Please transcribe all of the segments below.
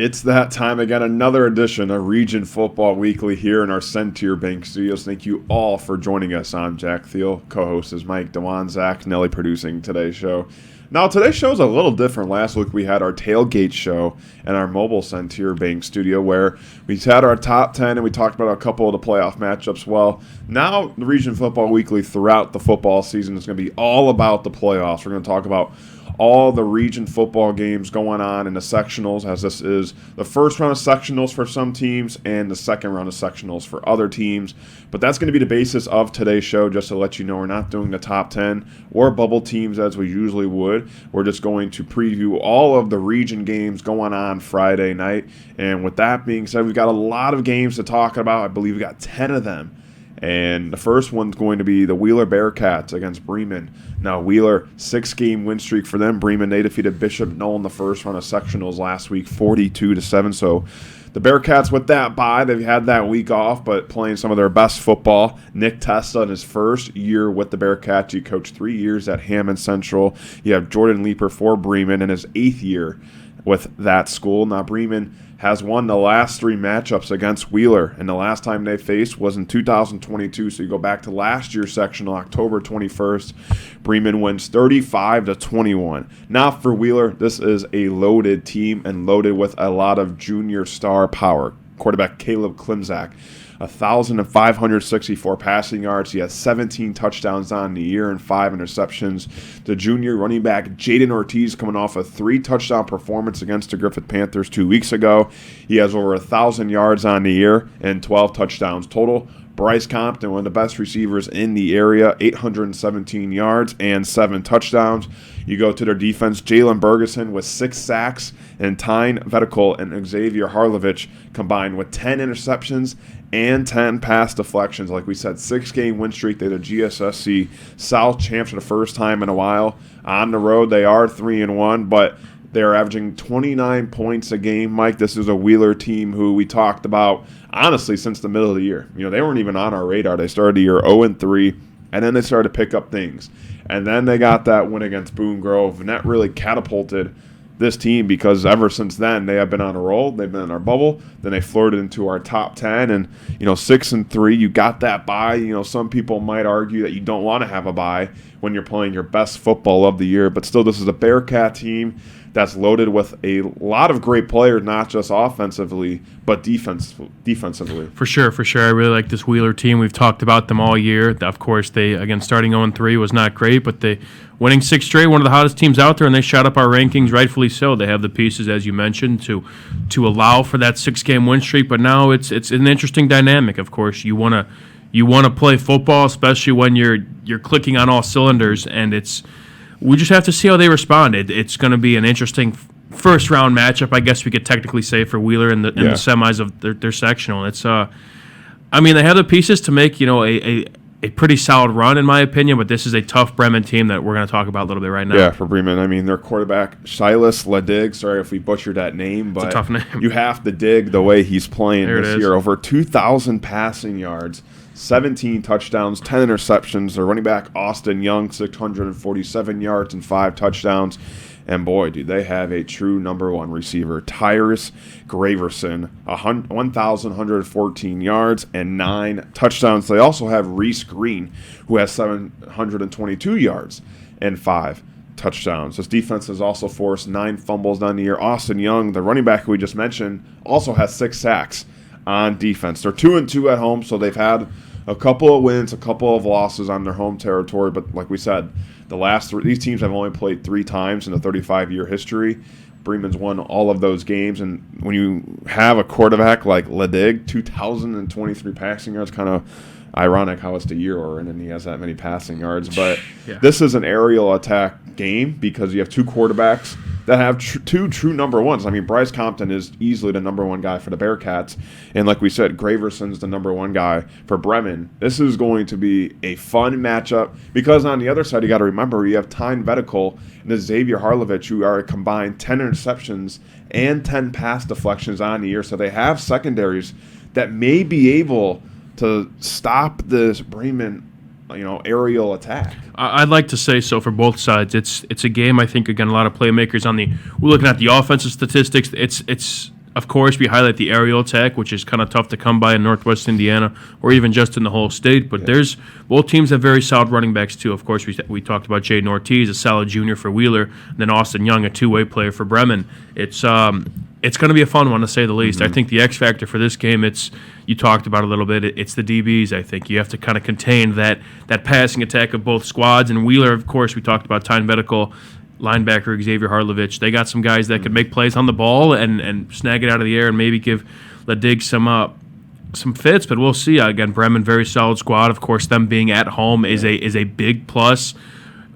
It's that time again, another edition of Region Football Weekly here in our Centier Bank studios. Thank you all for joining us. I'm Jack Thiel, co-host is Mike Dewan, Zach Nelly producing today's show. Now, today's show is a little different. Last week we had our tailgate show in our mobile Centier Bank studio where we had our top 10 and we talked about a couple of the playoff matchups. Well, now the Region Football Weekly throughout the football season is going to be all about the playoffs. We're going to talk about all the region football games going on in the sectionals, as this is the first round of sectionals for some teams and the second round of sectionals for other teams. But that's going to be the basis of today's show, just to let you know we're not doing the top 10 or bubble teams as we usually would. We're just going to preview all of the region games going on Friday night. And with that being said, we've got a lot of games to talk about. I believe we got 10 of them. And the first one's going to be the Wheeler Bearcats against Bremen. Now, Wheeler, 6-game win streak for them. Bremen, they defeated Bishop Knoll in the first round of sectionals last week, 42-7. So the Bearcats with that bye, they've had that week off, but playing some of their best football. Nick Testa in his first year with the Bearcats. He coached 3 years at Hammond Central. You have Jordan Leeper for Bremen in his 8th year with that school. Now, Bremen has won the last 3 matchups against Wheeler, and the last time they faced was in 2022. So you go back to last year's sectional, October 21st. Bremen wins 35-21. Now for Wheeler, this is a loaded team and loaded with a lot of junior star power. Quarterback Caleb Klimzak, 1,564 passing yards. He has 17 touchdowns on the year and 5 interceptions. The junior running back Jaden Ortiz coming off a 3-touchdown performance against the Griffith Panthers 2 weeks ago. He has over 1,000 yards on the year and 12 touchdowns total. Bryce Compton, one of the best receivers in the area, 817 yards and 7 touchdowns. You go to their defense, Jalen Bergeson with 6 sacks, and Tyne Vetical and Xavier Harlovich combined with 10 interceptions and 10 pass deflections. Like we said, 6-game win streak. They're the GSSC South champs for the first time in a while. On the road, they are 3-1, but they're averaging 29 points a game. Mike, this is a Wheeler team who we talked about, honestly, since the middle of the year. You know, they weren't even on our radar. They started the year 0-3, and then they started to pick up things. And then they got that win against Boone Grove, and that really catapulted this team because ever since then they have been on a roll. They've been in our bubble. Then they flirted into our top 10, and 6-3. You got that bye. Some people might argue that you don't want to have a bye when you're playing your best football of the year, but still, this is a Bearcat team that's loaded with a lot of great players, not just offensively, but defensively. For sure. I really like this Wheeler team. We've talked about them all year. Of course, they, again, starting 0-3 was not great, but they winning 6 straight, one of the hottest teams out there, and they shot up our rankings, rightfully so. They have the pieces, as you mentioned, to allow for that 6-game win streak, but now it's an interesting dynamic. Of course, you want to play football, especially when you're clicking on all cylinders, and we just have to see how they respond. It's going to be an interesting first-round matchup, I guess we could technically say, for Wheeler in the semis of their sectional. It's they have the pieces to make a pretty solid run, in my opinion, but this is a tough Bremen team that we're going to talk about a little bit right now. Yeah, for Bremen. Their quarterback, Silas Ledig, sorry if we butchered that name, but it's a tough name. You have to dig the way he's playing this year. Over 2,000 passing yards, 17 touchdowns, 10 interceptions. Their running back, Austin Young, 647 yards and 5 touchdowns. And boy, do they have a true number 1 receiver, Tyrus Graverson, 1,114 yards and 9 touchdowns. They also have Reese Green, who has 722 yards and 5 touchdowns. This defense has also forced 9 fumbles on the year. Austin Young, the running back who we just mentioned, also has 6 sacks on defense. They're 2-2 at home, so they've had a couple of wins, a couple of losses on their home territory, but like we said, these teams have only played 3 times in the 35-year history. Bremen's won all of those games, and when you have a quarterback like Ledig, 2,023 passing yards, kind of ironic how it's the year we're in and he has that many passing yards, but This is an aerial attack game because you have 2 quarterbacks that have 2 true number 1s. Bryce Compton is easily the number 1 guy for the Bearcats, and like we said, Graverson's the number 1 guy for Bremen. This is going to be a fun matchup because on the other side, you got to remember, you have Tyne Vetical and Xavier Harlovich, who are a combined 10 interceptions and 10 pass deflections on the year, so they have secondaries that may be able to stop this Bremen aerial attack. I'd like to say so for both sides. It's a game, I think, again, a lot of playmakers we're looking at the offensive statistics. It's of course, we highlight the aerial attack, which is kind of tough to come by in Northwest Indiana or even just in the whole state. But there's both teams have very solid running backs, too. Of course, we talked about Jaden Ortiz, a solid junior for Wheeler, and then Austin Young, a two-way player for Bremen. It's going to be a fun one, to say the least. I think the X factor for this game, you talked about a little bit, it's the DBs, I think. You have to kind of contain that passing attack of both squads. And Wheeler, of course, we talked about Tyne Medical, linebacker Xavier Harlovich. They got some guys that could make plays on the ball and snag it out of the air and maybe give Ledig some fits, but we'll see. Again, Bremen, very solid squad. Of course, them being at home is a big plus.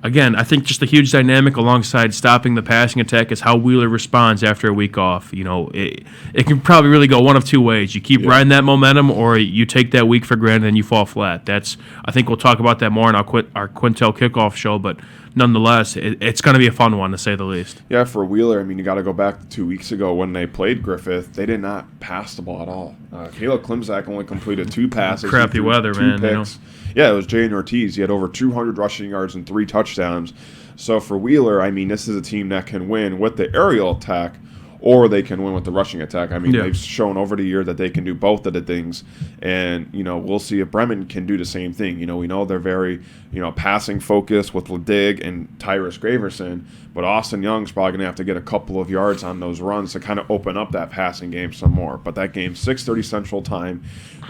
Again, I think just a huge dynamic alongside stopping the passing attack is how Wheeler responds after a week off. It can probably really go one of two ways. You keep riding that momentum, or you take that week for granted and you fall flat. I think we'll talk about that more in our Quintel kickoff show, but nonetheless, it's going to be a fun one, to say the least. Yeah, for Wheeler, you got to go back to 2 weeks ago when they played Griffith. They did not pass the ball at all. Caleb Klimzak only completed 2 passes. Crappy weather, man. Picks. Yeah, it was Jaden Ortiz. He had over 200 rushing yards and 3 touchdowns. So for Wheeler, this is a team that can win with the aerial attack, or they can win with the rushing attack. They've shown over the year that they can do both of the things. And, we'll see if Bremen can do the same thing. We know they're very, passing focused with Ledig and Tyrus Graverson, but Austin Young's probably going to have to get a couple of yards on those runs to kind of open up that passing game some more. But that game, 6:30 Central Time,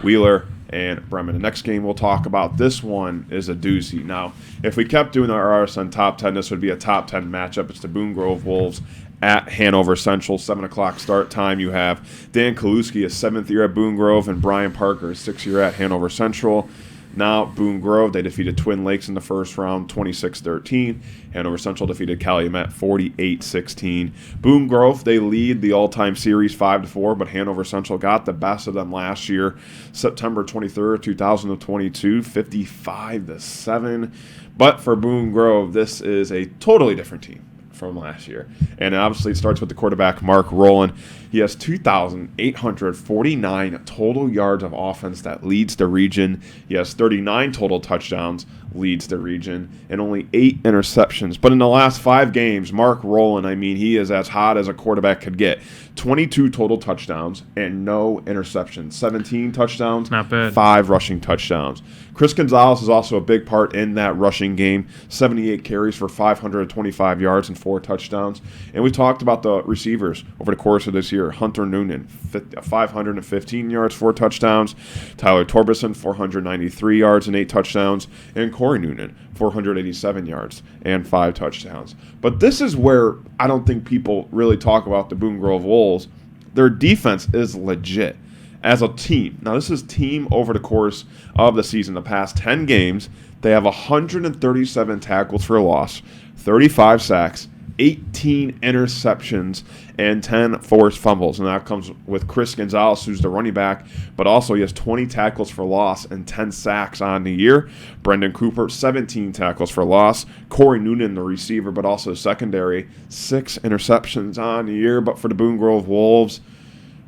Wheeler and Bremen. The next game we'll talk about, this one is a doozy. Now, if we kept doing our RSN Top 10, this would be a Top 10 matchup. It's the Boone Grove Wolves at Hanover Central, 7 o'clock start time. You have Dan Kaluski, a 7th year at Boone Grove, and Brian Parker, a 6th year at Hanover Central. Now, Boone Grove, they defeated Twin Lakes in the first round, 26-13. Hanover Central defeated Calumet, 48-16. Boone Grove, they lead the all-time series 5-4, but Hanover Central got the best of them last year, September 23rd, 2022, 55-7. But for Boone Grove, this is a totally different team from last year. And obviously it starts with the quarterback, Mark Rowland. He has 2,849 total yards of offense that leads the region. He has 39 total touchdowns, leads the region, and only 8 interceptions. But in the last 5 games, Mark Rowland, he is as hot as a quarterback could get. 22 total touchdowns and no interceptions. 17 touchdowns, not bad. 5 rushing touchdowns. Chris Gonzalez is also a big part in that rushing game. 78 carries for 525 yards and 4 touchdowns. And we talked about the receivers over the course of this year. Hunter Noonan, 515 yards, 4 touchdowns. Tyler Torbeson, 493 yards and 8 touchdowns. And Corey Noonan, 487 yards and 5 touchdowns. But this is where I don't think people really talk about the Boone Grove Wolves. Their defense is legit as a team. Now, this is team over the course of the season. The past 10 games, they have 137 tackles for a loss, 35 sacks, 18 interceptions, and 10 forced fumbles. And that comes with Chris Gonzalez, who's the running back, but also he has 20 tackles for loss and 10 sacks on the year. Brendan Cooper, 17 tackles for loss. Corey Noonan, the receiver, but also secondary, 6 interceptions on the year. But for the Boone Grove Wolves,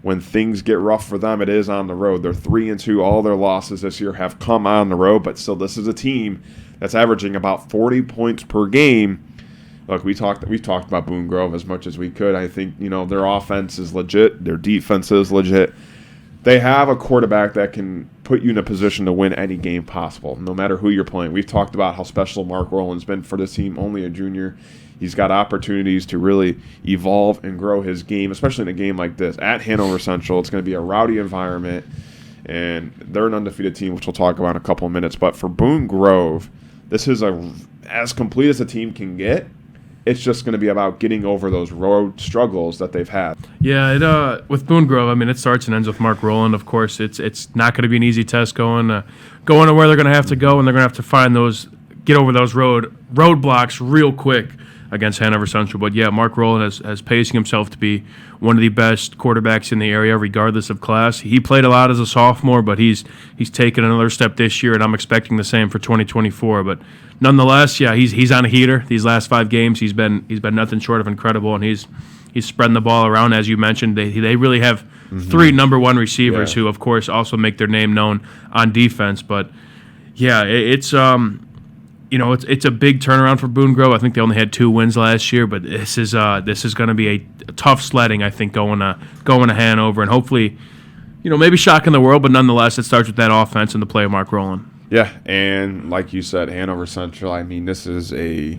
when things get rough for them, it is on the road. They're 3-2. All their losses this year have come on the road, but still this is a team that's averaging about 40 points per game. Look, we've talked about Boone Grove as much as we could. I think, their offense is legit. Their defense is legit. They have a quarterback that can put you in a position to win any game possible, no matter who you're playing. We've talked about how special Mark Rowland's been for this team, only a junior. He's got opportunities to really evolve and grow his game, especially in a game like this. At Hanover Central, it's going to be a rowdy environment, and they're an undefeated team, which we'll talk about in a couple of minutes. But for Boone Grove, this is as complete as a team can get. It's just going to be about getting over those road struggles that they've had. Yeah, with Boone Grove, it starts and ends with Mark Rowland. Of course, it's not going to be an easy test going to where they're going to have to go, and they're going to have to get over those roadblocks real quick against Hanover Central. But yeah, Mark Rowland has pacing himself to be one of the best quarterbacks in the area, regardless of class. He played a lot as a sophomore, but he's taken another step this year, and I'm expecting the same for 2024. But nonetheless, yeah, he's on a heater. These last 5 games, he's been nothing short of incredible, and he's spreading the ball around. As you mentioned, they really have 3 number 1 receivers who, of course, also make their name known on defense. But yeah, it's it's a big turnaround for Boone Grove. I think they only had 2 wins last year, but this is going to be a tough sledding, I think, going to Hanover, and hopefully, maybe shocking the world, but nonetheless, it starts with that offense and the play of Mark Rowland. Yeah, and like you said, Hanover Central, I mean, this is a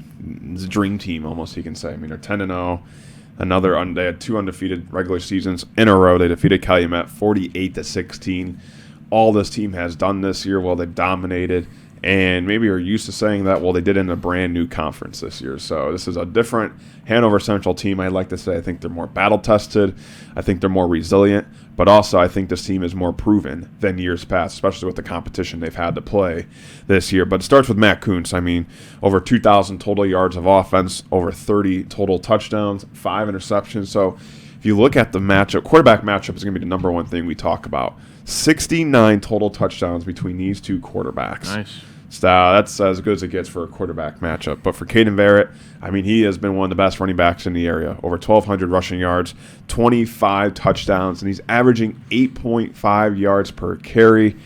dream team almost, you can say. I mean, they're 10-0. They had 2 undefeated regular seasons in a row. They defeated Calumet 48-16. All this team has done this year, well, they've dominated. And maybe you're used to saying that, well, they did it in a brand new conference this year. So this is a different Hanover Central team, I'd like to say. I think they're more battle-tested. I think they're more resilient. But also I think this team is more proven than years past, especially with the competition they've had to play this year. But it starts with Matt Kuntz. I mean, over 2,000 total yards of offense, over 30 total touchdowns, 5 interceptions. So if you look at the matchup, quarterback matchup is going to be the number one thing we talk about. 69 total touchdowns between these 2 quarterbacks. Nice. So that's as good as it gets for a quarterback matchup. But for Caden Verrett, I mean, he has been one of the best running backs in the area. Over 1,200 rushing yards, 25 touchdowns, and he's averaging 8.5 yards per carry.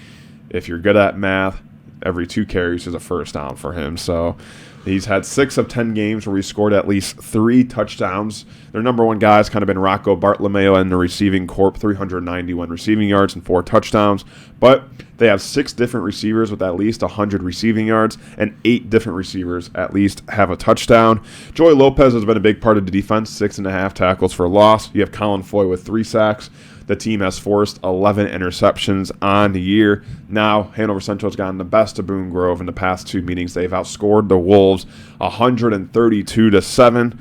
If you're good at math, every 2 carries is a first down for him. So he's had 6 of 10 games where he scored at least 3 touchdowns. Their number one guy has kind of been Rocco Bartolomeo in the receiving corp, 391 receiving yards and 4 touchdowns. But they have 6 different receivers with at least 100 receiving yards, and 8 different receivers at least have a touchdown. Joey Lopez has been a big part of the defense, 6.5 tackles for loss. You have Colin Foy with 3 sacks. The team has forced 11 interceptions on the year. Now, Hanover Central has gotten the best of Boone Grove in the past 2 meetings. They've outscored the Wolves 132-7.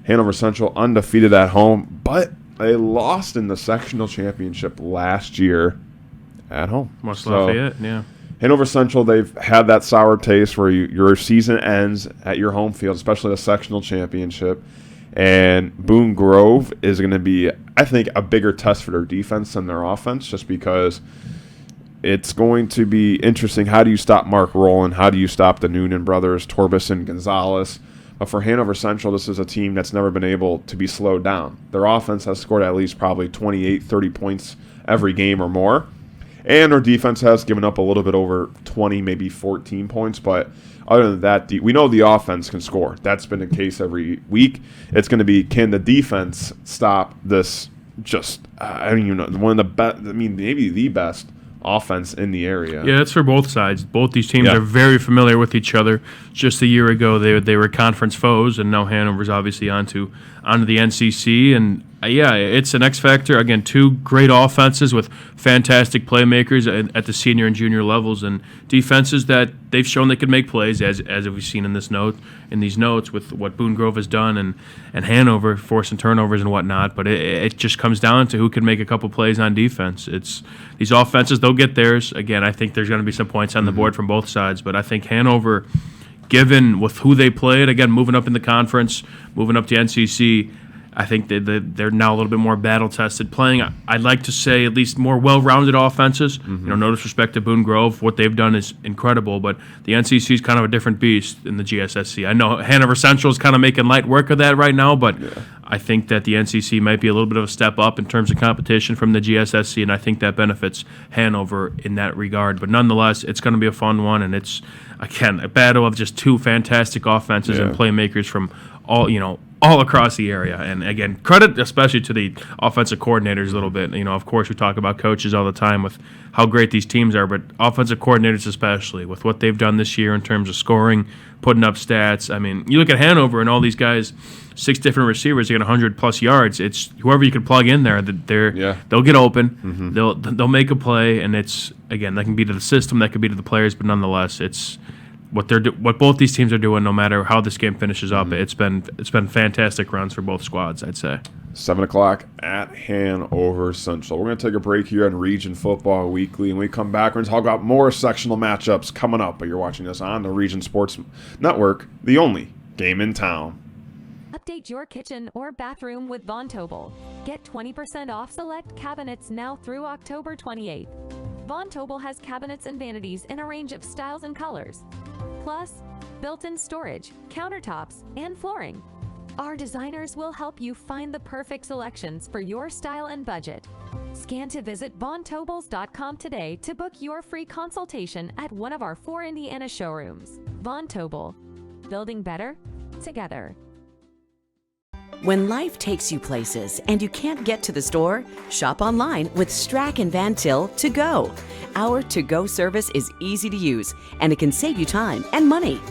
Hanover Central undefeated at home, but they lost in the sectional championship last year at home. West Lafayette, yeah. Hanover Central, they've had that sour taste where your season ends at your home field, especially the sectional championship. And Boone Grove is going to be, I think, a bigger test for their defense than their offense, just because it's going to be interesting. How do you stop Mark Rowland? How do you stop the Noonan brothers, Torbison, Gonzalez? But for Hanover Central, this is a team that's never been able to be slowed down. Their offense has scored at least probably 28, 30 points every game or more. And their defense has given up a little bit over 20, maybe 14 points. But other than that, we know the offense can score. That's been the case every week. It's going to be, can the defense stop this one of the best, maybe the best offense in the area. Yeah, that's for both sides. Both these teams are very familiar with each other. Just a year ago, they were conference foes, and now Hanover's obviously onto the NCC. And it's an X factor. Again, 2 great offenses with fantastic playmakers at the senior and junior levels, and defenses that they've shown they could make plays, as we've seen in these notes with what Boone Grove has done and Hanover forcing turnovers and whatnot. But it just comes down to who can make a couple plays on defense. It's these offenses, they'll get theirs. Again, I think there's going to be some points on the board from both sides, but I think Hanover, given with who they played, again, moving up in the conference, moving up to NCC, I think they're now a little bit more battle-tested, playing, I'd like to say, at least more well-rounded offenses. No disrespect to Boone Grove. What they've done is incredible, but the NCC is kind of a different beast in the GSSC. I know Hanover Central is kind of making light work of that right now, but I think that the NCC might be a little bit of a step up in terms of competition from the GSSC, and I think that benefits Hanover in that regard. But nonetheless, it's going to be a fun one, and it's, again, a battle of just 2 fantastic offenses and playmakers from all across the area. And again, credit especially to the offensive coordinators a little bit. Of course, we talk about coaches all the time with how great these teams are, but offensive coordinators especially, with what they've done this year in terms of scoring, putting up stats. I mean, you look at Hanover and all these guys, 6 different receivers, they get 100-plus yards. It's whoever you can plug in there, they'll get open, they'll make a play, and it's, again, that can be to the system, that could be to the players, but nonetheless, it's what both these teams are doing. No matter how this game finishes up, it's been fantastic runs for both squads, I'd say. 7 o'clock at Hanover Central. We're going to take a break here on Region Football Weekly, and we come back, we're going to talk about more sectional matchups coming up. But you're watching this on the Region Sports Network, the only game in town. Update your kitchen or bathroom with Von Tobel. Get 20% off select cabinets now through October 28th. Von Tobel has cabinets and vanities in a range of styles and colors, plus built-in storage, countertops, and flooring. Our designers will help you find the perfect selections for your style and budget. Scan to visit VonTobles.com today to book your free consultation at one of our 4 Indiana showrooms. Von Tobel, building better together. When life takes you places and you can't get to the store, shop online with Strack and Van Til To Go. Our to-go service is easy to use, and it can save you time and money.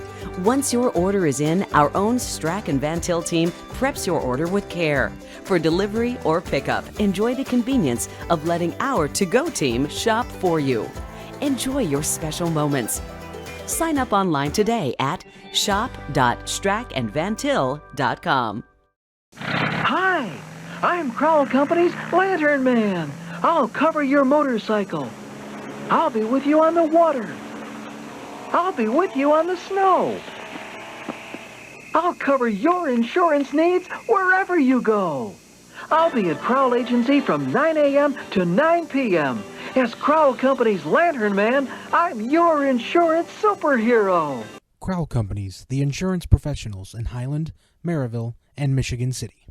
Once your order is in, our own Strack and Van Til team preps your order with care. For delivery or pickup, enjoy the convenience of letting our to-go team shop for you. Enjoy your special moments. Sign up online today at shop.strackandvantil.com. Hi, I'm Crowell Company's Lantern Man. I'll cover your motorcycle. I'll be with you on the water. I'll be with you on the snow. I'll cover your insurance needs wherever you go. I'll be at Crowell Agency from 9 a.m. to 9 p.m. As Crowell Company's Lantern Man, I'm your insurance superhero. Crowell Companies, the insurance professionals in Highland, Maryville, and Michigan City.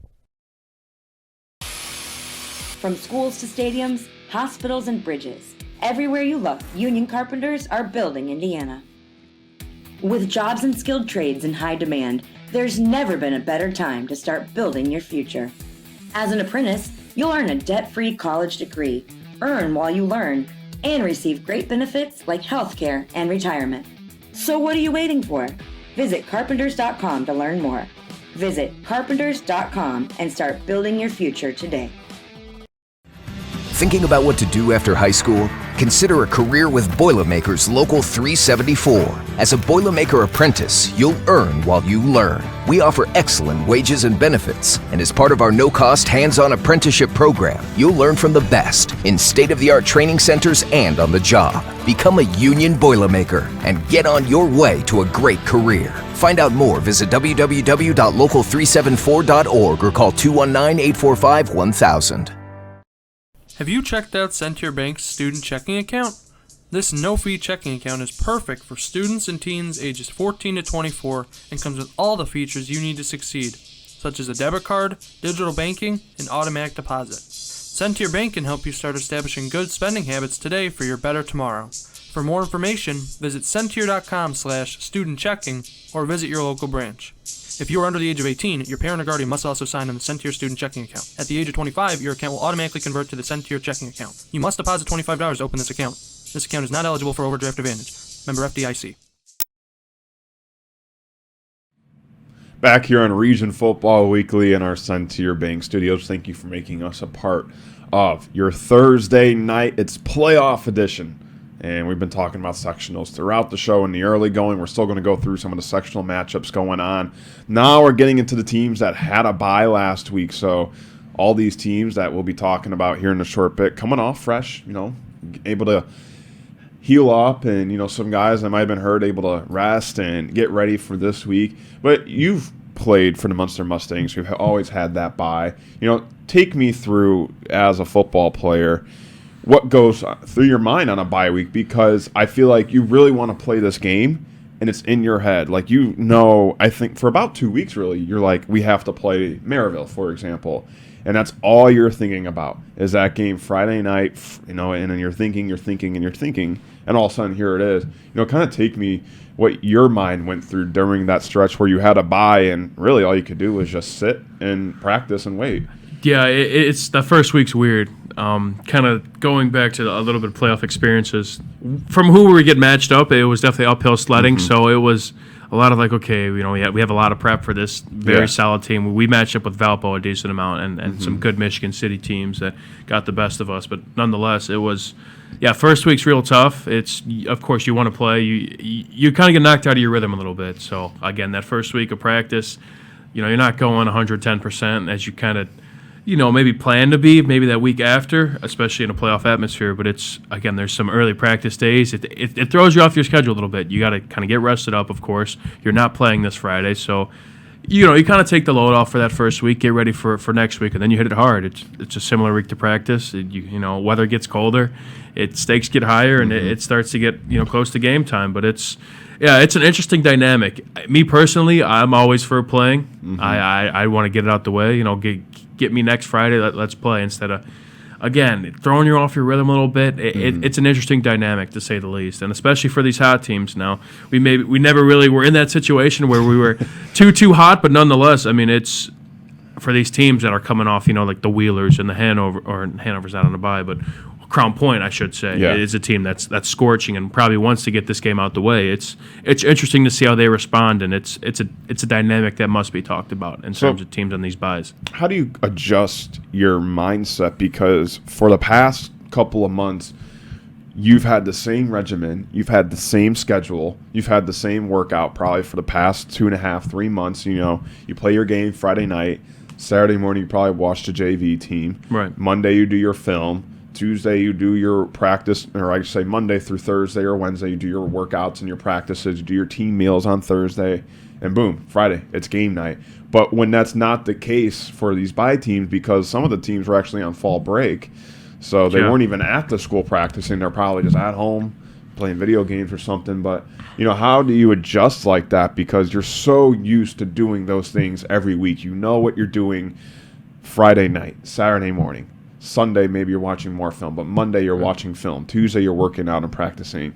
From schools to stadiums, hospitals and bridges, everywhere you look, union carpenters are building Indiana. With jobs and skilled trades in high demand, there's never been a better time to start building your future. As an apprentice, you'll earn a debt-free college degree, earn while you learn, and receive great benefits like healthcare and retirement. So what are you waiting for? Visit carpenters.com to learn more. Visit carpenters.com and start building your future today. Thinking about what to do after high school? Consider a career with Boilermakers Local 374. As a Boilermaker apprentice, you'll earn while you learn. We offer excellent wages and benefits, and as part of our no-cost hands-on apprenticeship program, you'll learn from the best in state-of-the-art training centers and on the job. Become a union Boilermaker and get on your way to a great career. Find out more, visit www.local374.org or call 219-845-1000. Have you checked out Centier Bank's student checking account? This no-fee checking account is perfect for students and teens ages 14 to 24 and comes with all the features you need to succeed, such as a debit card, digital banking, and automatic deposit. Centier Bank can help you start establishing good spending habits today for your better tomorrow. For more information, visit Centier.com/student-checking or visit your local branch. If you are under the age of 18, your parent or guardian must also sign on the Centier student checking account. At the age of 25, your account will automatically convert to the Centier checking account. You must deposit $25 to open this account. This account is not eligible for overdraft advantage. Member FDIC. Back here on Region Football Weekly in our Centier Bank Studios. Thank you for making us a part of your Thursday night. It's playoff edition. And we've been talking about sectionals throughout the show in the early going. We're still going to go through some of the sectional matchups going on. Now we're getting into the teams that had a bye last week. So all these teams that we'll be talking about here in a short bit, coming off fresh, able to heal up. And, some guys that might have been hurt, able to rest and get ready for this week. But you've played for the Munster Mustangs, who've always had that bye. Take me through, as a football player, what goes through your mind on a bye week, because I feel like you really want to play this game and it's in your head. Like, I think for about 2 weeks, really, you're like, we have to play Maryville, for example. And that's all you're thinking about is that game Friday night, and then you're thinking, and all of a sudden here it is. Kind of take me what your mind went through during that stretch where you had a bye and really all you could do was just sit and practice and wait. Yeah, it's the first week's weird. Kind of going back to a little bit of playoff experiences. From who we get matched up, it was definitely uphill sledding. Mm-hmm. So it was a lot of like, okay, we have a lot of prep for this very solid team. We matched up with Valpo a decent amount and some good Michigan City teams that got the best of us. But nonetheless, it was, first week's real tough. It's, of course, you want to play. You kind of get knocked out of your rhythm a little bit. So, again, that first week of practice, you're not going 110% as you kind of, maybe plan to be, maybe that week after, especially in a playoff atmosphere. But it's, again, there's some early practice days. It throws you off your schedule a little bit. You got to kind of get rested up, of course. You're not playing this Friday. So, you kind of take the load off for that first week, get ready for next week, and then you hit it hard. It's a similar week to practice. Weather gets colder. Stakes get higher, and it starts to get, close to game time. But it's an interesting dynamic. Me personally, I'm always for playing. I want to get it out the way. Get me next Friday. Let's play instead of again, throwing you off your rhythm a little bit. It's an interesting dynamic, to say the least, and especially for these hot teams. Now, we never really were in that situation where we were too hot, but nonetheless, I mean, it's for these teams that are coming off, like the Wheelers and the Hanover's not on the bye, but Crown Point, I should say, is a team that's scorching and probably wants to get this game out the way. It's interesting to see how they respond, and it's a dynamic that must be talked about in terms of teams on these buys. How do you adjust your mindset? Because for the past couple of months, you've had the same regimen, you've had the same schedule, you've had the same workout probably for the past 2.5, 3 months. You play your game Friday night, Saturday morning you probably watch the JV team. Right. Monday you do your film. Tuesday you do your practice, or I should say Monday through Thursday or Wednesday you do your workouts and your practices, you do your team meals on Thursday, and boom, Friday, it's game night. But when that's not the case for these bye teams, because some of the teams were actually on fall break, so they weren't even at the school practicing, they're probably just at home playing video games or something. But, how do you adjust like that? Because you're so used to doing those things every week. You know what you're doing Friday night, Saturday morning. Sunday, maybe you're watching more film, but Monday you're watching film. Tuesday you're working out and practicing.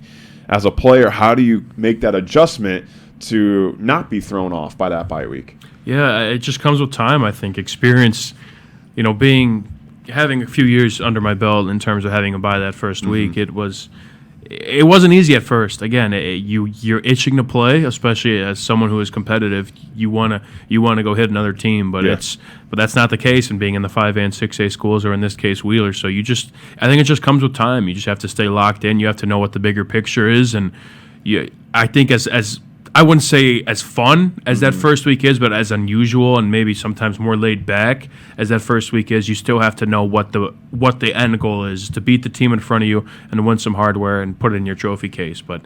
As a player, how do you make that adjustment to not be thrown off by that bye week? Yeah, it just comes with time, I think. Experience, having a few years under my belt in terms of having a bye that first week, it wasn't easy at first. Again, you're itching to play, especially as someone who is competitive. You wanna go hit another team, but that's not the case in being in the 5A and 6A schools, or in this case Wheeler. So I think it just comes with time. You just have to stay locked in. You have to know what the bigger picture is, and I think as I wouldn't say as fun as that first week is, but as unusual and maybe sometimes more laid back as that first week is, you still have to know what the end goal is, to beat the team in front of you and to win some hardware and put it in your trophy case. But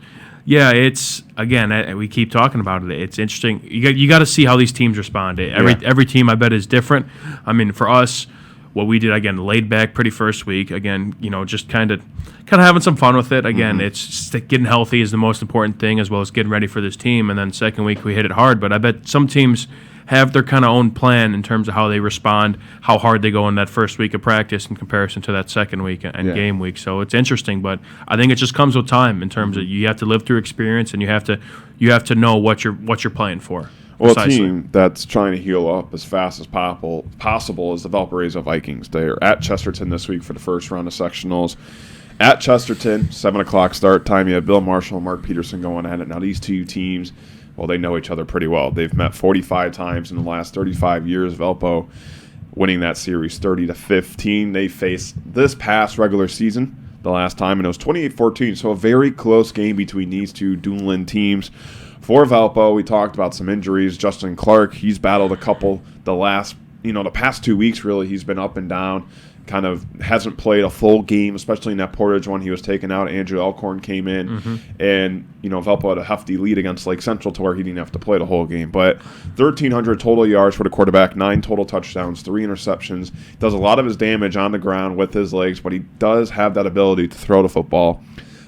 yeah, it's, again, we keep talking about it. It's interesting. You got to see how these teams respond. Every team, I bet, is different. I mean, for us, what we did, again, laid back pretty first week. Again, just kind of having some fun with it. Again, it's just getting healthy is the most important thing, as well as getting ready for this team. And then second week we hit it hard. But I bet some teams have their kind of own plan in terms of how they respond, how hard they go in that first week of practice in comparison to that second week and game week. So it's interesting, but I think it just comes with time in terms of you have to live through experience, and you have to know what you're playing for. Well, Precisely. A team that's trying to heal up as fast as possible is the Valparaiso Vikings. They are at Chesterton this week for the first round of sectionals. At Chesterton, 7 o'clock start time. You have Bill Marshall and Mark Peterson going at it. Now, these two teams, well, they know each other pretty well. They've met 45 times in the last 35 years. Valpo winning that series 30-15. They faced this past regular season the last time, and it was 28-14. So a very close game between these two dueling teams. For Valpo, we talked about some injuries. Justin Clark, he's battled a couple the past 2 weeks, really. He's been up and down, kind of hasn't played a full game, especially in that Portage one. He was taken out. Andrew Elkhorn came in, and, Valpo had a hefty lead against Lake Central to where he didn't have to play the whole game. But 1,300 total yards for the quarterback, 9 total touchdowns, 3 interceptions. Does a lot of his damage on the ground with his legs, but he does have that ability to throw the football.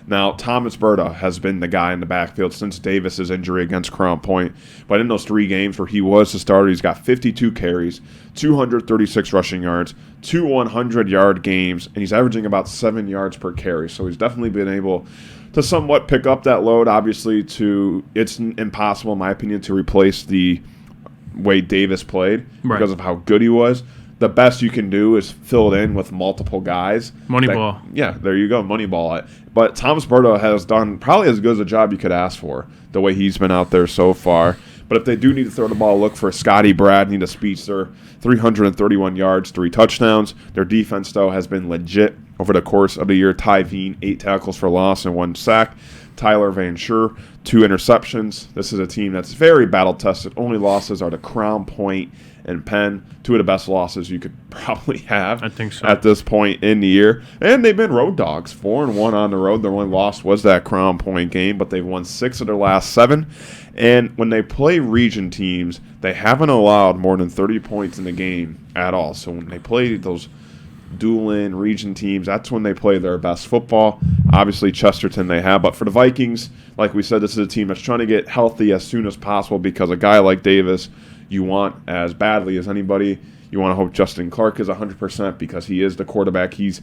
Now, Thomas Berta has been the guy in the backfield since Davis's injury against Crown Point. But in those 3 games where he was the starter, he's got 52 carries, 236 rushing yards, 2 100-yard games, and he's averaging about 7 yards per carry. So he's definitely been able to somewhat pick up that load. Obviously, it's impossible, in my opinion, to replace the way Davis played because of how good he was. The best you can do is fill it in with multiple guys. Moneyball. Yeah, there you go, Moneyball. But Thomas Berta has done probably as good as a job you could ask for, the way he's been out there so far. But if they do need to throw the ball, look for Scotty Brad, need a speedster, 331 yards, 3 touchdowns. Their defense, though, has been legit over the course of the year. Ty Veen, 8 tackles for loss and 1 sack. Tyler Van Scher, 2 interceptions. This is a team that's very battle-tested. Only losses are to Crown Point and Penn, 2 of the best losses you could probably have, I think so, at this point in the year. And they've been road dogs, 4-1 on the road. Their only loss was that Crown Point game, but they've won 6 of their last 7. And when they play region teams, they haven't allowed more than 30 points in the game at all. So when they play those dual-in region teams, that's when they play their best football. Obviously, Chesterton they have. But for the Vikings, like we said, this is a team that's trying to get healthy as soon as possible, because a guy like Davis you want as badly as anybody. You want to hope Justin Clark is 100% because he is the quarterback. He's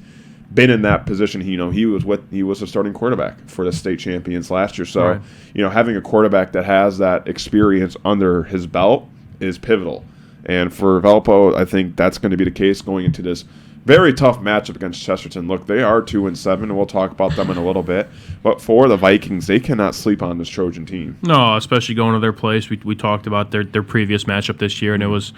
been in that position. He was a starting quarterback for the state champions last year. So, Right. Having a quarterback that has that experience under his belt is pivotal. And for Valpo, I think that's going to be the case going into this very tough matchup against Chesterton. Look, they are 2-7, and we'll talk about them in a little bit. But for the Vikings, they cannot sleep on this Trojan team. No, especially going to their place. We talked about their previous matchup this year, and it was,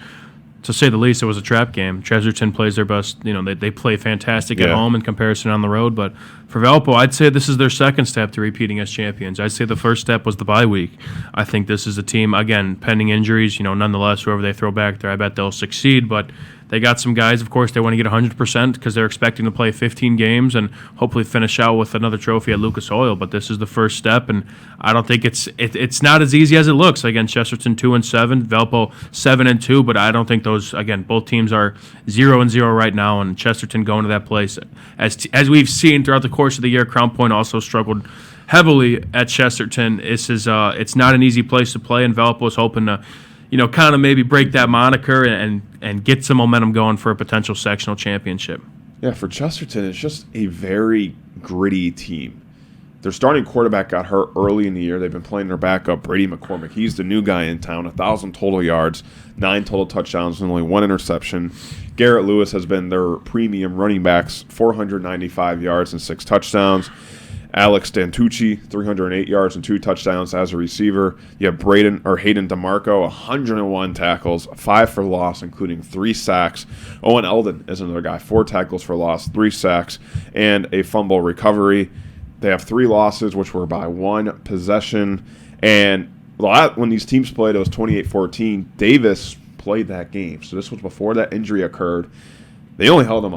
to say the least, it was a trap game. Chesterton plays their best. They play fantastic at home in comparison on the road. But for Valpo, I'd say this is their second step to repeating as champions. I'd say the first step was the bye week. I think this is a team, again, pending injuries, nonetheless, whoever they throw back there, I bet they'll succeed. But they got some guys, of course, they want to get 100% because they're expecting to play 15 games and hopefully finish out with another trophy at Lucas Oil. But this is the first step, and I don't think it's not as easy as it looks. Again, Chesterton 2-7, Valpo 7-2, but I don't think those, again, both teams are 0-0 right now, and Chesterton going to that place. As we've seen throughout the course of the year, Crown Point also struggled heavily at Chesterton. It's not an easy place to play, and Valpo is hoping to kind of maybe break that moniker and get some momentum going for a potential sectional championship. Yeah, for Chesterton, it's just a very gritty team. Their starting quarterback got hurt early in the year. They've been playing their backup, Brady McCormick. He's the new guy in town, 1,000 total yards, 9 total touchdowns, and only 1 interception. Garrett Lewis has been their premium running backs, 495 yards and 6 touchdowns. Alex Dantucci, 308 yards and 2 touchdowns as a receiver. You have Hayden DeMarco, 101 tackles, 5 for loss, including 3 sacks. Owen Eldon is another guy, 4 tackles for loss, 3 sacks, and a fumble recovery. They have 3 losses, which were by 1 possession. And when these teams played, it was 28-14. Davis played that game, so this was before that injury occurred. They only held them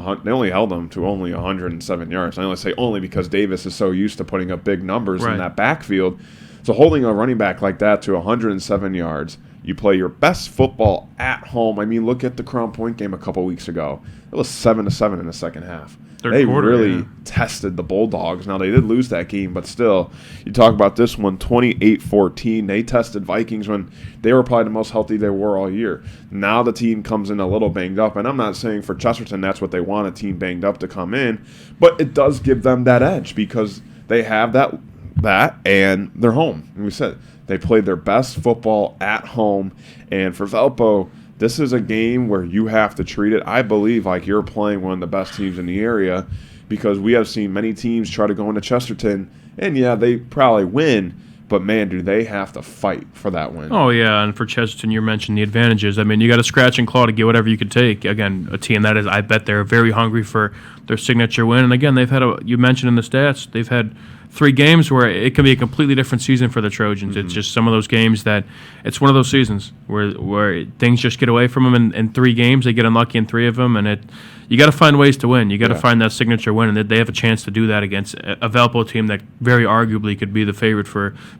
to only 107 yards. I only say only because Davis is so used to putting up big numbers in that backfield. So holding a running back like that to 107 yards, you play your best football at home. I mean, look at the Crown Point game a couple weeks ago. It was 7-7 in the second half. They really tested the Bulldogs. Now, they did lose that game, but still, you talk about this one, 28-14. They tested Vikings when they were probably the most healthy they were all year. Now the team comes in a little banged up, and I'm not saying for Chesterton that's what they want, a team banged up to come in, but it does give them that edge because they have that and they're home. And we said they played their best football at home, and for Valpo, this is a game where you have to treat it, I believe, like you're playing one of the best teams in the area because we have seen many teams try to go into Chesterton, and yeah, they probably win, but man, do they have to fight for that win. Oh, yeah, and for Chesterton, you mentioned the advantages. I mean, you got to scratch and claw to get whatever you could take. Again, a team that is, I bet they're very hungry for their signature win. And again, they've had, you mentioned in the stats, they've had 3 games where it can be a completely different season for the Trojans. Mm-hmm. It's just some of those games that it's one of those seasons where things just get away from them in 3 games. They get unlucky in 3 of them, and you got to find ways to win. You got to find that signature win, and they have a chance to do that against a Valpo team that very arguably could be the favorite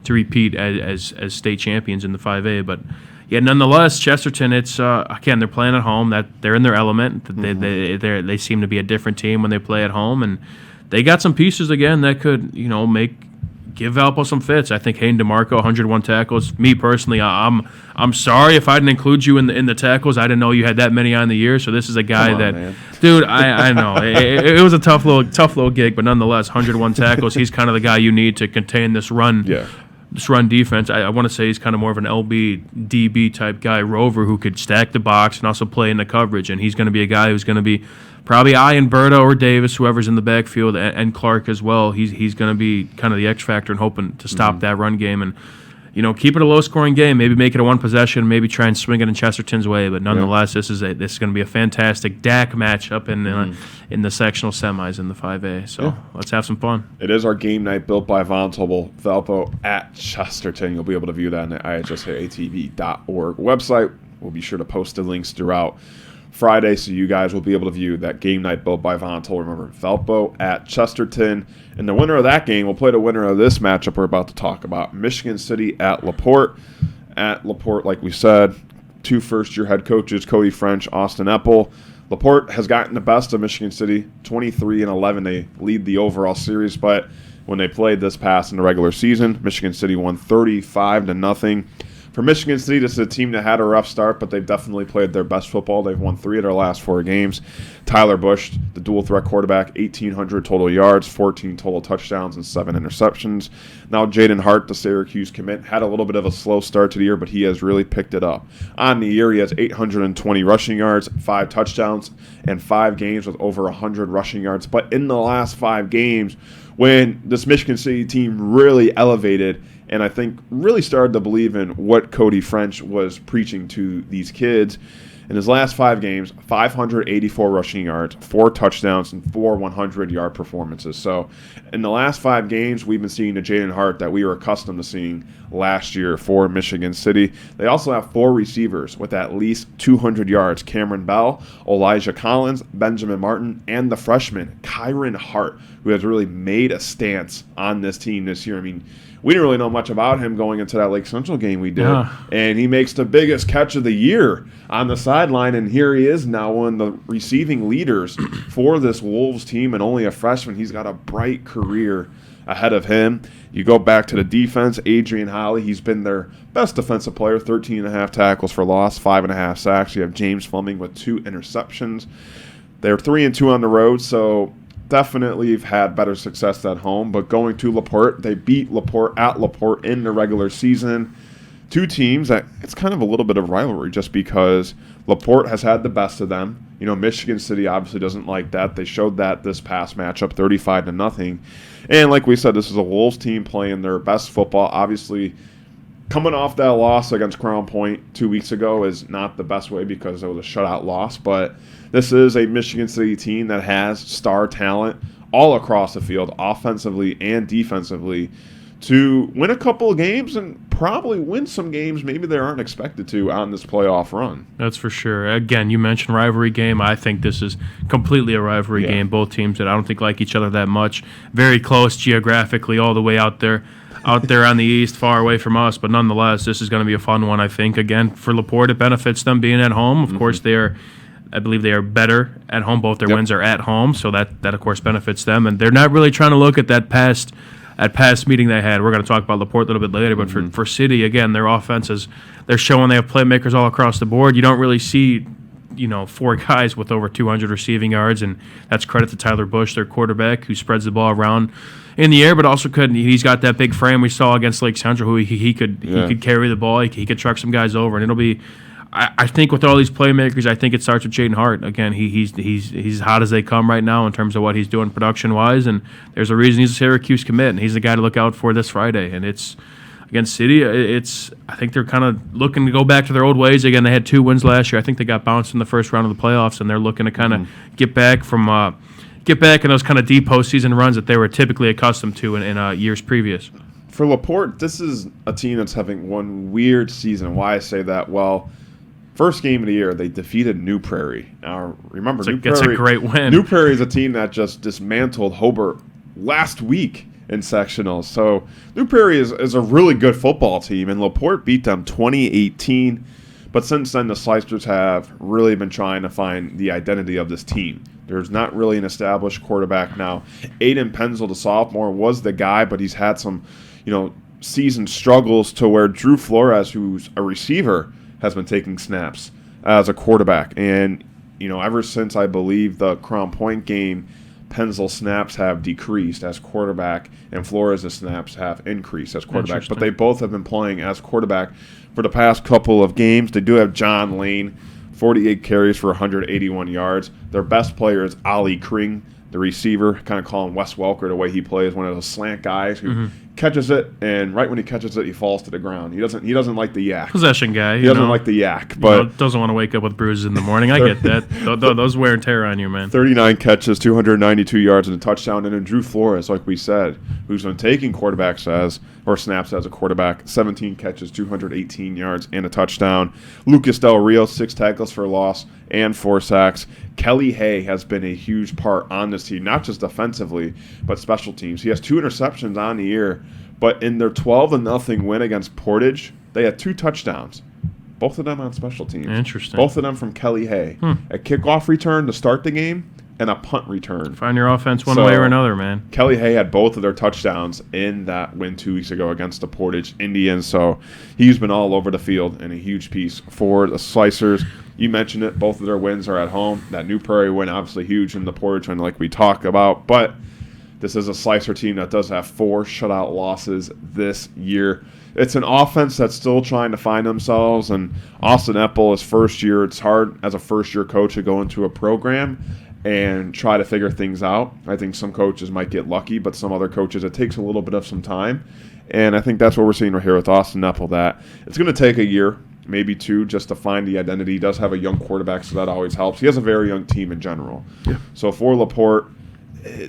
to repeat as state champions in the 5A. But yeah, nonetheless, Chesterton, it's again, they're playing at home. That they're in their element. Mm-hmm. They seem to be a different team when they play at home, and they got some pieces again that could, give Valpo some fits. I think Hayden DeMarco, 101 tackles. Me personally, I'm sorry if I didn't include you in the tackles. I didn't know you had that many on the year. So this is a guy man. Dude, I know it was a tough little gig, but nonetheless, 101 tackles. He's kind of the guy you need to contain this run. Yeah. This run defense, I want to say he's kind of more of an LB, DB type guy, rover who could stack the box and also play in the coverage. And he's going to be a guy who's going to be probably eyeing Berta or Davis, whoever's in the backfield, and Clark as well. He's going to be kind of the X factor and hoping to stop that run game and keep it a low-scoring game. Maybe make it a 1 possession. Maybe try and swing it in Chesterton's way. But nonetheless, this is going to be a fantastic DAC matchup in the sectional semis in the 5A. So let's have some fun. It is our game night built by Von Tobel, Valpo at Chesterton. You'll be able to view that on the IHSAATV.org website. We'll be sure to post the links throughout Friday, so you guys will be able to view that game night built by Von Tobel. Remember, Valpo at Chesterton. And the winner of that game will play the winner of this matchup we're about to talk about, Michigan City at LaPorte. At LaPorte, like we said, 2 first-year head coaches, Cody French, Austin Epple. LaPorte has gotten the best of Michigan City, 23-11. They lead the overall series, but when they played this past in the regular season, Michigan City won 35-0. For Michigan City, this is a team that had a rough start, but they've definitely played their best football. They've won 3 of their last 4 games. Tyler Busch, the dual-threat quarterback, 1,800 total yards, 14 total touchdowns, and 7 interceptions. Now, Jaden Hart, the Syracuse commit, had a little bit of a slow start to the year, but he has really picked it up. On the year, he has 820 rushing yards, 5 touchdowns, and 5 games with over 100 rushing yards. But in the last 5 games, when this Michigan City team really elevated and I think really started to believe in what Cody French was preaching to these kids. In his last 5 games, 584 rushing yards, 4 touchdowns, and 4 100-yard performances. So in the last 5 games, we've been seeing the Jaden Hart that we were accustomed to seeing last year for Michigan City. They also have 4 receivers with at least 200 yards. Cameron Bell, Elijah Collins, Benjamin Martin, and the freshman, Kyron Hart, who has really made a stance on this team this year. I mean, we didn't really know much about him going into that Lake Central game we did. Yeah. And he makes the biggest catch of the year on the sideline, and here he is now one of the receiving leaders for this Wolves team, and only a freshman. He's got a bright career ahead of him. You go back to the defense, Adrian Holly, he's been their best defensive player, 13.5 tackles for loss, 5.5 sacks. You have James Fleming with 2 interceptions. They're 3-2 on the road, so definitely have had better success at home, but going to LaPorte, they beat LaPorte at LaPorte in the regular season. 2 teams that it's kind of a little bit of rivalry just because LaPorte has had the best of them. You know, Michigan City obviously doesn't like that. They showed that this past matchup, 35-0. And like we said, this is a Wolves team playing their best football. Obviously, coming off that loss against Crown Point 2 weeks ago is not the best way because it was a shutout loss, but this is a Michigan City team that has star talent all across the field, offensively and defensively, to win a couple of games and probably win some games maybe they aren't expected to on this playoff run. That's for sure. Again, you mentioned rivalry game. I think this is completely a rivalry game. Both teams that I don't think like each other that much. Very close geographically all the way out there on the east, far away from us. But nonetheless, this is going to be a fun one, I think. Again, for LaPorte, it benefits them being at home. Of course, I believe they are better at home. Both their wins are at home, so that of course benefits them. And they're not really trying to look at that past meeting they had. We're going to talk about LaPorte a little bit later, but for City, again, their offenses, they're showing they have playmakers all across the board. You don't really see, 4 guys with over 200 receiving yards, and that's credit to Tyler Busch, their quarterback, who spreads the ball around in the air, but also he's got that big frame we saw against Lake Central, who he could carry the ball, he could truck some guys over, and it'll be. I think with all these playmakers, I think it starts with Jaden Hart. Again, he's as hot as they come right now in terms of what he's doing production-wise, and there's a reason he's a Syracuse commit, and he's the guy to look out for this Friday. And it's against City. I think they're kind of looking to go back to their old ways. Again, they had 2 wins last year. I think they got bounced in the first round of the playoffs, and they're looking to kind of get back in those kind of deep postseason runs that they were typically accustomed to in years previous. For LaPorte, this is a team that's having one weird season. Why I say that? Well, first game of the year, they defeated New Prairie. Now, remember, It's a great win. New Prairie is a team that just dismantled Hobart last week in sectionals. So New Prairie is a really good football team, and LaPorte beat them 2018. But since then, the Slicers have really been trying to find the identity of this team. There's not really an established quarterback now. Aiden Penzel, the sophomore, was the guy, but he's had some, season struggles to where Drew Flores, who's a receiver, has been taking snaps as a quarterback. And, ever since I believe the Crown Point game, Penzel snaps have decreased as quarterback and Flores' snaps have increased as quarterback. But they both have been playing as quarterback for the past couple of games. They do have John Lane, 48 carries for 181 yards. Their best player is Ali Kring, the receiver, kind of calling Wes Welker the way he plays, one of those slant guys who catches it, and right when he catches it, he falls to the ground. He doesn't like the yak. Possession guy. He doesn't like the yak, but doesn't want to wake up with bruises in the morning. I get that. Those wear and tear on you, man. 39 catches, 292 yards, and a touchdown. And then Drew Flores, like we said, who's been taking snaps as a quarterback, 17 catches, 218 yards, and a touchdown. Lucas Del Rio, 6 tackles for loss and 4 sacks. Kelly Hay has been a huge part on this team, not just defensively, but special teams. He has 2 interceptions on the year, but in their 12-0 win against Portage, they had 2 touchdowns, both of them on special teams. Interesting. Both of them from Kelly Hay. A kickoff return to start the game, and a punt return. Find your offense one way or another, man. Kelly Hay had both of their touchdowns in that win 2 weeks ago against the Portage Indians, so he's been all over the field and a huge piece for the Slicers. You mentioned it, both of their wins are at home. That New Prairie win, obviously huge, in the Portage win like we talked about, but this is a Slicer team that does have 4 shutout losses this year. It's an offense that's still trying to find themselves, and Austin Epple is first year. It's hard as a first-year coach to go into a program and try to figure things out. I think some coaches might get lucky, but some other coaches, it takes a little bit of some time. And I think that's what we're seeing right here with Austin Epple, that it's going to take a year, maybe 2, just to find the identity. He does have a young quarterback, so that always helps. He has a very young team in general. Yeah. So for LaPorte,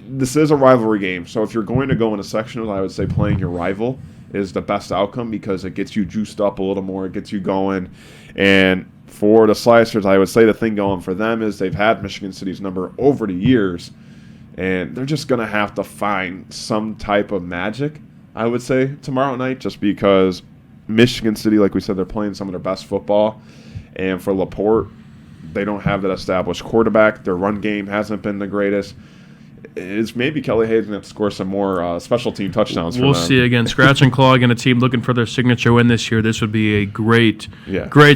this is a rivalry game. So if you're going to go in a sectional, I would say playing your rival is the best outcome because it gets you juiced up a little more. It gets you going. And for the Slicers, I would say the thing going for them is they've had Michigan City's number over the years, and they're just going to have to find some type of magic, I would say, tomorrow night, just because Michigan City, like we said, they're playing some of their best football. And for LaPorte, they don't have that established quarterback. Their run game hasn't been the greatest. Is maybe Kelly Hayes going to score some more special team touchdowns for them. We'll see. Again, scratch and claw again, a team looking for their signature win this year. This would be a great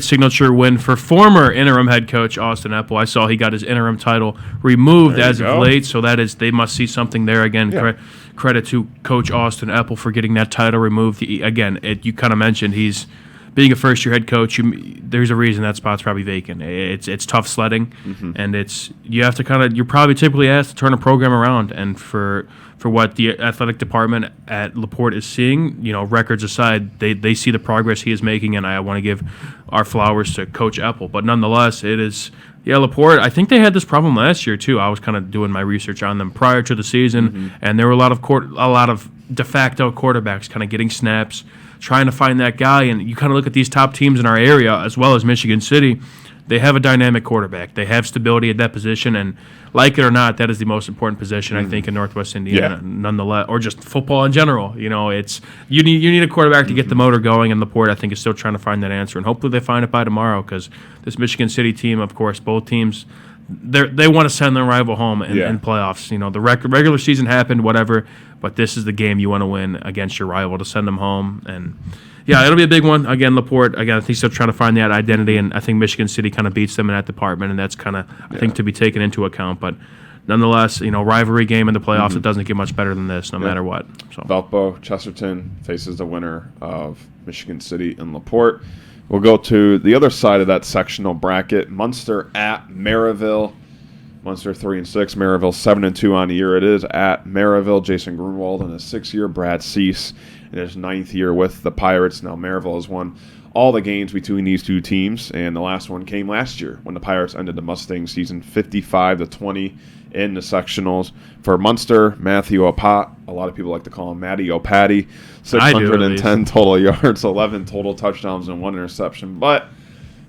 signature win for former interim head coach Austin Epple. I saw he got his interim title removed as of late, so that is they must see something there. Again, credit to Coach Austin Epple for getting that title removed. Again, you kind of mentioned he's being a first-year head coach. There's a reason that spot's probably vacant. It's tough sledding, and you're probably typically asked to turn a program around. And for what the athletic department at LaPorte is seeing, records aside, they see the progress he is making, and I want to give our flowers to Coach Epple. But nonetheless, it is. Yeah, LaPorte, I think they had this problem last year, too. I was kind of doing my research on them prior to the season, and there were a lot of de facto quarterbacks kind of getting snaps, trying to find that guy. And you kind of look at these top teams in our area, as well as Michigan City, they have a dynamic quarterback. They have stability at that position, and like it or not, that is the most important position, I think, in Northwest Indiana, nonetheless, or just football in general. It's you need a quarterback to get the motor going, and LaPorte, I think, is still trying to find that answer, and hopefully they find it by tomorrow, because this Michigan City team, of course, both teams, they want to send their rival home in playoffs. The regular season happened, whatever, but this is the game you want to win against your rival to send them home. And yeah, it'll be a big one. Again, LaPorte, I think still trying to find that identity, and I think Michigan City kind of beats them in that department, and that's kind of, I think, to be taken into account. But nonetheless, rivalry game in the playoffs, it doesn't get much better than this, no matter what. So Valpo Chesterton faces the winner of Michigan City and LaPorte. We'll go to the other side of that sectional bracket. Munster at Maryville. Munster 3-6, Maryville 7-2 on the year. It is at Maryville. Jason Grunwald in his 6th year, Brad Cease in his 9th year with the Pirates. Now Maryville has won all the games between these two teams, and the last one came last year when the Pirates ended the Mustang season 55-20 in the sectionals. For Munster, Matthew Opat, a lot of people like to call him Matty Opatty, 610 total yards, 11 total touchdowns, and 1 interception. But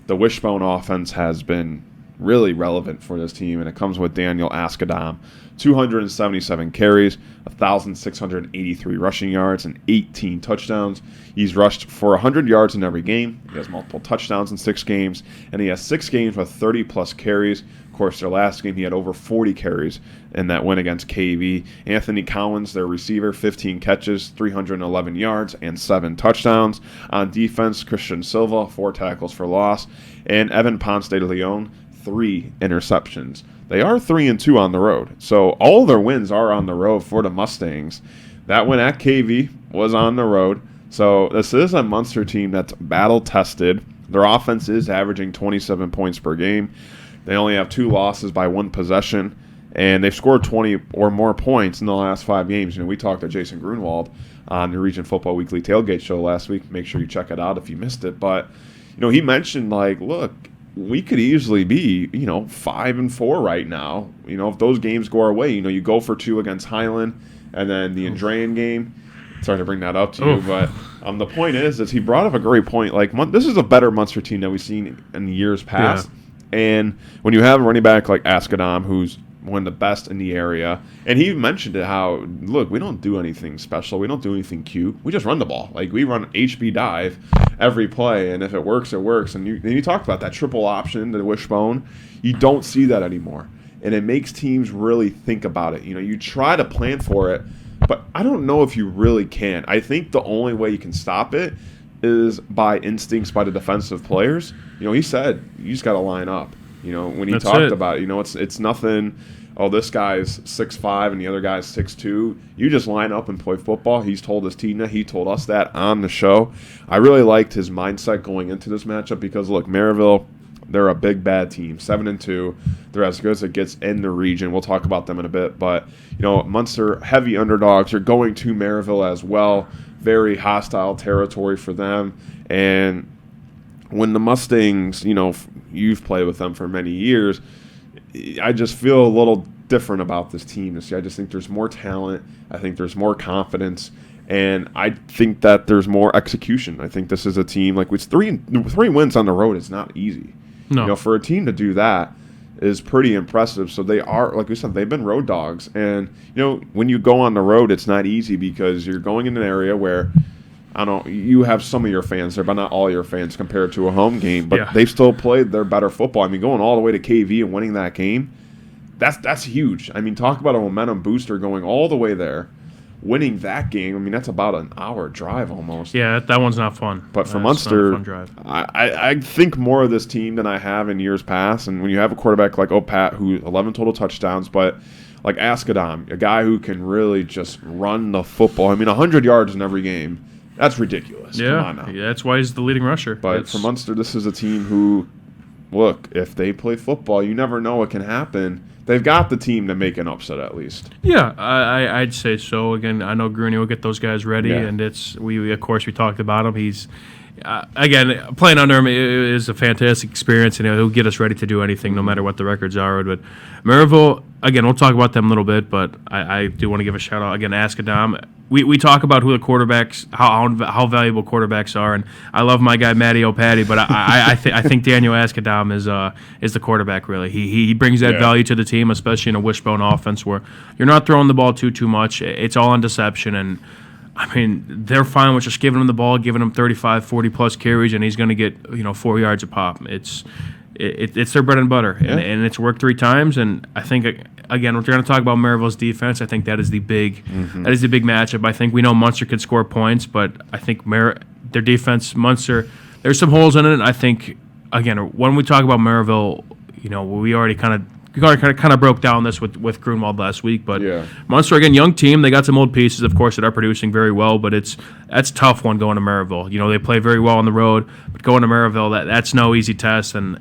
the Wishbone offense has been really relevant for this team, and it comes with Daniel Askedam. 277 carries, 1,683 rushing yards, and 18 touchdowns. He's rushed for 100 yards in every game. He has multiple touchdowns in 6 games, and he has 6 games with 30-plus carries. Of course, their last game, he had over 40 carries in that win against KV. Anthony Collins, their receiver, 15 catches, 311 yards, and 7 touchdowns. On defense, Christian Silva, 4 tackles for loss, and Evan Ponce de Leon, 3 interceptions. They are 3-2 on the road, so all their wins are on the road for the Mustangs. That win at KV was on the road, so this is a Munster team that's battle-tested. Their offense is averaging 27 points per game. They only have 2 losses by 1 possession, and they've scored 20 or more points in the last 5 games. We talked to Jason Grunwald on the Region Football Weekly Tailgate Show last week. Make sure you check it out if you missed it. But he mentioned, look, we could easily be, 5-4 right now. If those games go our way, you go for 2 against Highland, and then the Andrean game. Sorry to bring that up to you, but the point is he brought up a great point. This is a better Munster team than we've seen in years past. Yeah. And when you have a running back like Askedam, who's one of the best in the area, and he mentioned it, how, look, we don't do anything special. We don't do anything cute. We just run the ball. We run HB dive every play, and if it works, it works. And you talked about that triple option, the wishbone. You don't see that anymore. and it makes teams really think about it. You try to plan for it, but I don't know if you really can. I think the only way you can stop it is by instincts by the defensive players. He said you just got to line up. When he talked about it, it's nothing. Oh, this guy's 6'5" and the other guy's 6'2". You just line up and play football. He's told his team that. He told us that on the show. I really liked his mindset going into this matchup because, look, Maryville, they're a big, bad team, 7-2. They're as good as it gets in the region. We'll talk about them in a bit. But, Munster, heavy underdogs, are going to Maryville as well. Very hostile territory for them. And when the Mustangs, you've played with them for many years, I just feel a little different about this team this year. I just think there's more talent. I think there's more confidence. And I think that there's more execution. I think this is a team, with three wins on the road is not easy. No. For a team to do that is pretty impressive. So they are, like we said, they've been road dogs. And, when you go on the road, it's not easy because you're going in an area where, I don't know, you have some of your fans there, but not all your fans compared to a home game. But they've still played their better football. I mean, going all the way to KV and winning that game, that's huge. I mean, talk about a momentum booster going all the way there, winning that game. I mean, that's about an hour drive almost. Yeah, that one's not fun. But for That's Munster, not a fun drive. I think more of this team than I have in years past. And when you have a quarterback like Opat, who 11 total touchdowns, but like Askadam, a guy who can really just run the football. I mean, 100 yards in every game. That's ridiculous. Yeah, Come on now. Yeah, that's why he's the leading rusher. But for Munster, this is a team who, look, if they play football, you never know what can happen. They've got the team to make an upset at least. Yeah, I'd say so. Again, I know Grooney will get those guys ready, and we of course we talked about him. He's again, playing under him is a fantastic experience, and he'll get us ready to do anything, no matter what the records are. But Maryville, again, we'll talk about them a little bit, but I do want to give a shout out again to Askadam. We talk about who the quarterbacks, how valuable quarterbacks are, and I love my guy Matty O'Patty, but I think Daniel Askadam is the quarterback. Really, he brings that value to the team, especially in a wishbone offense where you're not throwing the ball too much. It's all on deception, and I mean they're fine with just giving him the ball, giving him 35, 40 plus carries, and he's going to get 4 yards a pop. It's their bread and butter, and it's worked 3 times. And I think, again, we're going to talk about Maryville's defense. I think that is the big matchup. I think we know Munster could score points, but I think their defense, Munster, there's some holes in it. I think, again, when we talk about Maryville, we already kind of broke down this with Grunwald last week. But Munster, again, young team. They got some old pieces, of course, that are producing very well, but that's a tough one going to Maryville. They play very well on the road, but going to Maryville, that's no easy test. And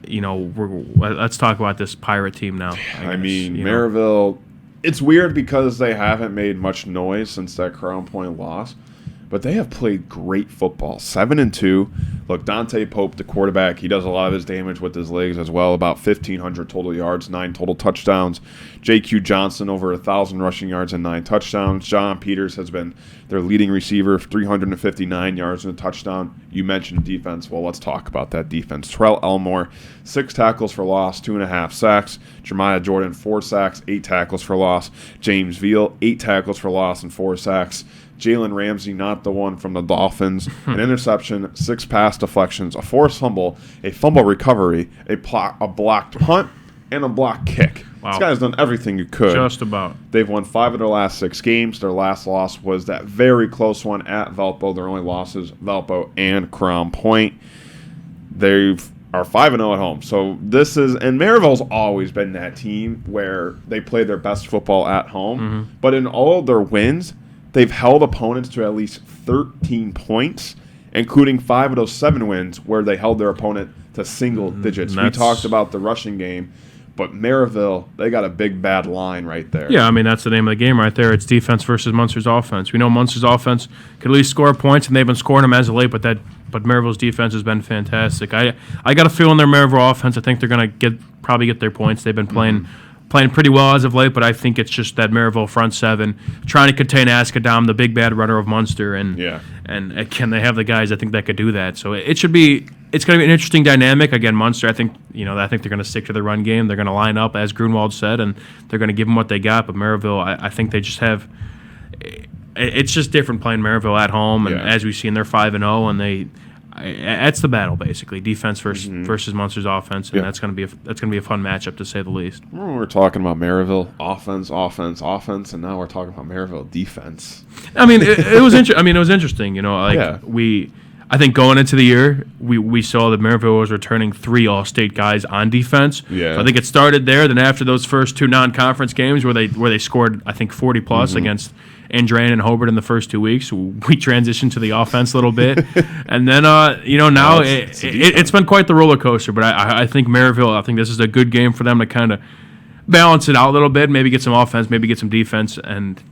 let's talk about this Pirate team now. I mean, Maryville, it's weird because they haven't made much noise since that Crown Point loss, but they have played great football. 7-2. Look, Dante Pope, the quarterback, he does a lot of his damage with his legs as well. About 1,500 total yards, 9 total touchdowns. J.Q. Johnson, over 1,000 rushing yards and 9 touchdowns. John Peters has been their leading receiver, 359 yards and a touchdown. You mentioned defense. Well, let's talk about that defense. Terrell Elmore, 6 tackles for loss, 2.5 sacks. Jeremiah Jordan, 4 sacks, 8 tackles for loss. James Veal, 8 tackles for loss and 4 sacks. Jalen Ramsey, not the one from the Dolphins, an interception, 6 pass deflections, a forced fumble, a fumble recovery, a blocked punt, and a blocked kick. Wow. This guy's done everything you could. Just about. They've won 5 of their last 6 games. Their last loss was that very close one at Valpo. Their only losses, Valpo and Crown Point. They are 5-0 at home. So this is, and Maryville's always been that team where they play their best football at home. But in all of their wins, they've held opponents to at least 13 points, including 5 of those 7 wins where they held their opponent to single digits. We talked about the rushing game, but Maryville, they got a big bad line right there. Yeah, I mean, that's the name of the game right there. It's defense versus Munster's offense. We know Munster's offense could at least score points, and they've been scoring them as of late, but Maryville's defense has been fantastic. I got a feel in their Maryville offense. I think they're going to probably get their points. They've been playing pretty well as of late, but I think it's just that Maryville front 7 trying to contain Askadam, the big bad runner of Munster, and again, they have the guys I think that could do that. So it's going to be an interesting dynamic. Again, Munster, I think they're going to stick to the run game. They're going to line up as Grunwald said, and they're going to give them what they got. But Maryville, I think they just have. It's just different playing Maryville at home, and as we've seen, they're 5-0, and that's the battle basically, defense versus Munster's offense, and that's going to be a fun matchup to say the least. Remember we were talking about Maryville offense, and now we're talking about Maryville defense. I mean, it was interesting. I think going into the year, we saw that Maryville was returning 3 All-State guys on defense. Yeah. So I think it started there. Then after those first 2 non-conference games where they scored, I think 40 plus against Andran and Hobart in the first 2 weeks, we transitioned to the offense a little bit, and then now it's been quite the roller coaster. But I think Maryville, I think this is a good game for them to kind of balance it out a little bit, maybe get some offense, maybe get some defense, and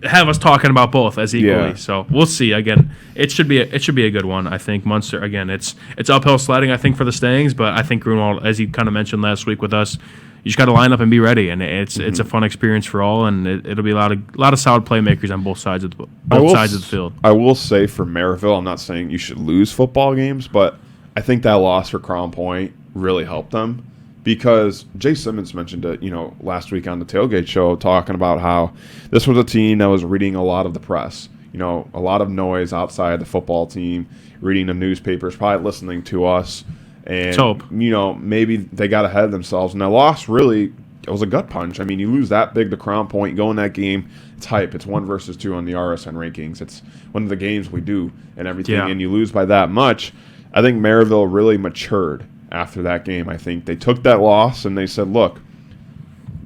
have us talking about both as equally. Yeah. So we'll see. Again, it should be a good one. I think Munster, again, it's uphill sledding, I think, for the Stangs, but I think Grunwald, as he kind of mentioned last week with us, you just got to line up and be ready, and it's a fun experience for all, and it'll be a lot of solid playmakers on both sides of the field. I will say for Maryville, I'm not saying you should lose football games, but I think that loss for Crown Point really helped them. Because Jay Simmons mentioned it, last week on the Tailgate Show, talking about how this was a team that was reading a lot of the press, a lot of noise outside the football team, reading the newspapers, probably listening to us, and maybe they got ahead of themselves. And that loss really, it was a gut punch. I mean, you lose that big to Crown Point, you go in that game, it's hype. It's 1 versus 2 on the RSN rankings. It's one of the games we do and everything, and you lose by that much. I think Maryville really matured after that game. I think they took that loss and they said, look,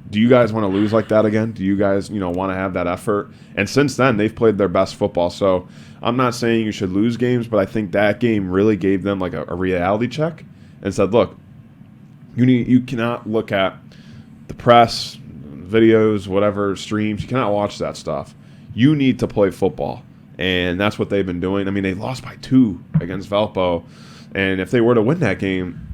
do you guys want to lose like that again? Do you guys, want to have that effort? And since then, they've played their best football. So I'm not saying you should lose games, but I think that game really gave them like a reality check and said, look, you cannot look at the press, videos, whatever, streams. You cannot watch that stuff. You need to play football. And that's what they've been doing. I mean, they lost by 2 against Valpo. And if they were to win that game,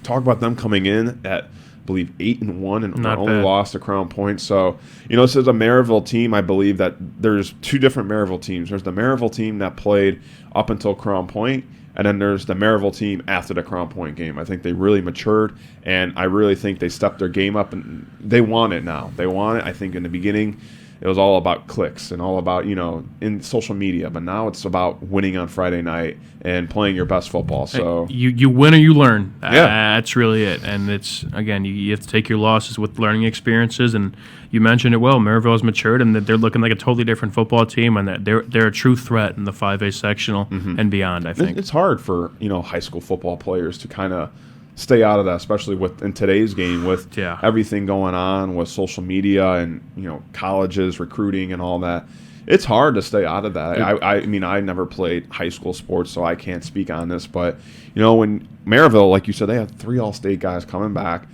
talk about them coming in at, I believe, 8-1 and only lost to Crown Point. So, this is a Maryville team. I believe that there's 2 different Maryville teams. There's the Maryville team that played up until Crown Point, and then there's the Maryville team after the Crown Point game. I think they really matured, and I really think they stepped their game up, and they want it now. They want it. I think in the beginning, it was all about clicks and all about, in social media. But now it's about winning on Friday night and playing your best football. So you win or you learn. Yeah. That's really it. And it's, again, you have to take your losses with learning experiences. And you mentioned it well. Maryville has matured, and that they're looking like a totally different football team, and that they're a true threat in the 5A sectional and beyond, I think. It's hard for, high school football players to kind of stay out of that, especially in today's game with everything going on with social media and colleges, recruiting, and all that. It's hard to stay out of that. I mean, I never played high school sports, so I can't speak on this. But when Maryville, like you said, they had 3 All-State guys coming back.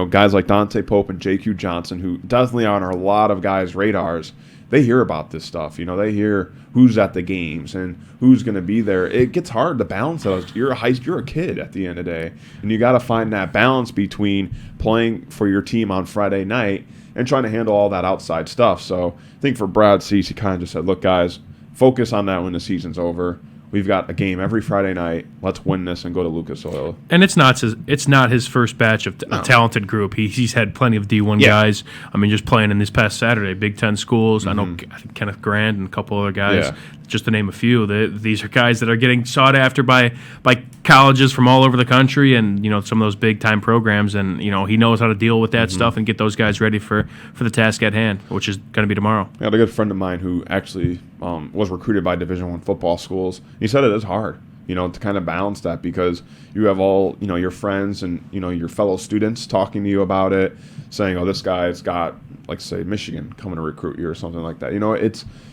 Guys like Dante Pope and J.Q. Johnson, who definitely are on a lot of guys' radars. They hear about this stuff. They hear who's at the games and who's going to be there. It gets hard to balance those. You're a kid at the end of the day, and you got to find that balance between playing for your team on Friday night and trying to handle all that outside stuff. So I think for Brad Cease, he kind of just said, look, guys, focus on that when the season's over. We've got a game every Friday night. Let's win this and go to Lucas Oil. And it's not his first batch of a talented group. He's had plenty of D1 guys. I mean, just playing in this past Saturday, Big Ten schools. I think Kenneth Grand and a couple other guys, just to name a few. These are guys that are getting sought after by colleges from all over the country, and some of those big time programs. And he knows how to deal with that stuff and get those guys ready for the task at hand, which is going to be tomorrow. I had a good friend of mine who actually was recruited by Division I football schools. He said it is hard, to kind of balance that, because you have all, your friends and, your fellow students talking to you about it, saying, oh, this guy's got, like, say, Michigan coming to recruit you or something like that.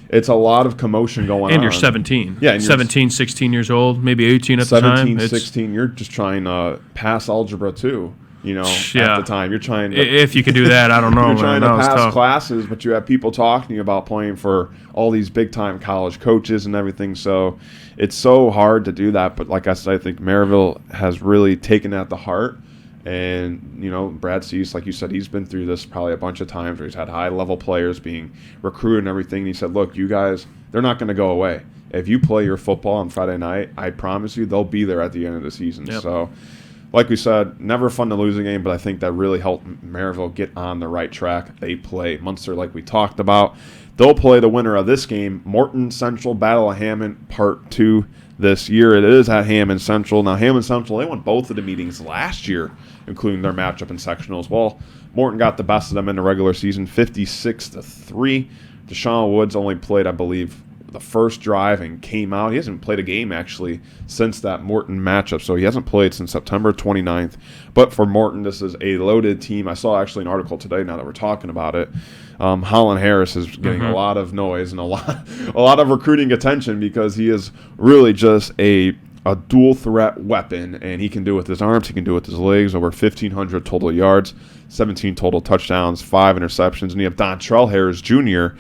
It's a lot of commotion going on. And you're 17. Yeah. And 17, 16 years old, maybe 18 at the time. 17, 16, you're just trying to pass Algebra 2. At the time. You're trying to... If you can do that, I don't know. You're trying to pass classes, but you have people talking to you about playing for all these big-time college coaches and everything, so it's so hard to do that. But like I said, I think Maryville has really taken that to heart. And, Brad Cease, like you said, he's been through this probably a bunch of times where he's had high-level players being recruited and everything. And he said, look, you guys, they're not going to go away. If you play your football on Friday night, I promise you they'll be there at the end of the season. Yep. So... like we said, never fun to lose a game, but I think that really helped Maryville get on the right track. They play Munster like we talked about. They'll play the winner of this game, Morton Central Battle of Hammond Part 2, this year. It is at Hammond Central. Now, Hammond Central, they won both of the meetings last year, including their matchup in sectionals. Well, Morton got the best of them in the regular season, 56-3. Deshaun Woods only played, I believe, the first drive and came out. He hasn't played a game, actually, since that Morton matchup, so he hasn't played since September 29th. But for Morton, this is a loaded team. I saw actually an article today, now that we're talking about it. Holland Harris is getting a lot of noise and a lot of recruiting attention because he is really just a dual threat weapon, and he can do it with his arms, he can do it with his legs. Over 1,500 total yards, 17 total touchdowns, 5 interceptions. And you have Dontrell Harris Jr.,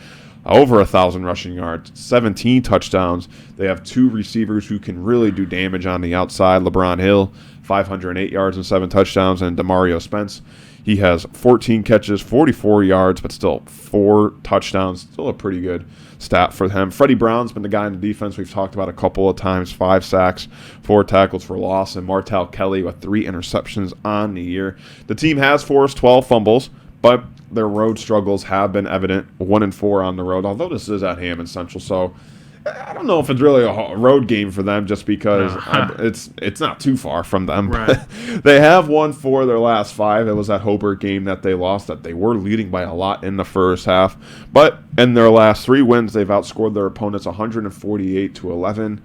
over 1,000 rushing yards, 17 touchdowns. They have 2 receivers who can really do damage on the outside. LeBron Hill, 508 yards and 7 touchdowns, and Demario Spence, he has 14 catches, 44 yards, but still 4 touchdowns. Still a pretty good stat for him. Freddie Brown's been the guy in the defense we've talked about a couple of times. 5 sacks, 4 tackles for loss, and Martel Kelly with 3 interceptions on the year. The team has forced 12 fumbles, but their road struggles have been evident. 1-4 on the road, although this is at Hammond Central, so I don't know if it's really a road game for them just because it's not too far from them. Right. They have won 4 of their last 5. It was that Hobart game that they lost that they were leading by a lot in the first half. But in their last 3 wins, they've outscored their opponents 148-11.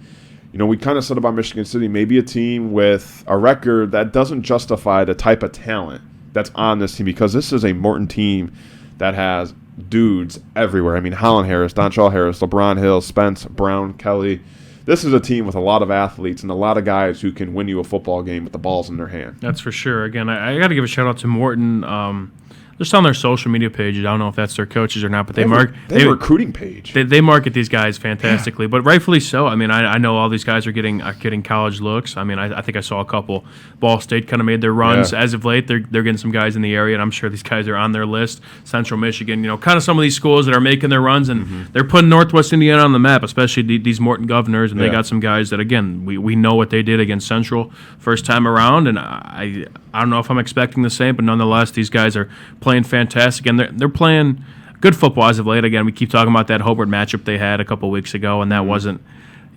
You know, we kind of said about Michigan City, maybe a team with a record that doesn't justify the type of talent that's on this team, because this is a Morton team that has dudes everywhere. I mean, Holland Harris, Dontrell Harris, LeBron Hill, Spence, Brown, Kelly. This is a team with a lot of athletes and a lot of guys who can win you a football game with the balls in their hand. That's for sure. Again, I got to give a shout out to Morton. Just on their social media pages, I don't know if that's their coaches or not, but they have a recruiting page. They market these guys fantastically, but rightfully so. I mean, I know all these guys are getting college looks. I mean, I think I saw a couple. Ball State kind of made their runs as of late. They're getting some guys in the area, and I'm sure these guys are on their list. Central Michigan, kind of some of these schools that are making their runs, and they're putting Northwest Indiana on the map, especially these Morton Governors, and they got some guys that, again, we know what they did against Central first time around, and I don't know if I'm expecting the same, but nonetheless, these guys are playing fantastic, and they're playing good football as of late. Again, we keep talking about that Hobart matchup they had a couple weeks ago, and that wasn't,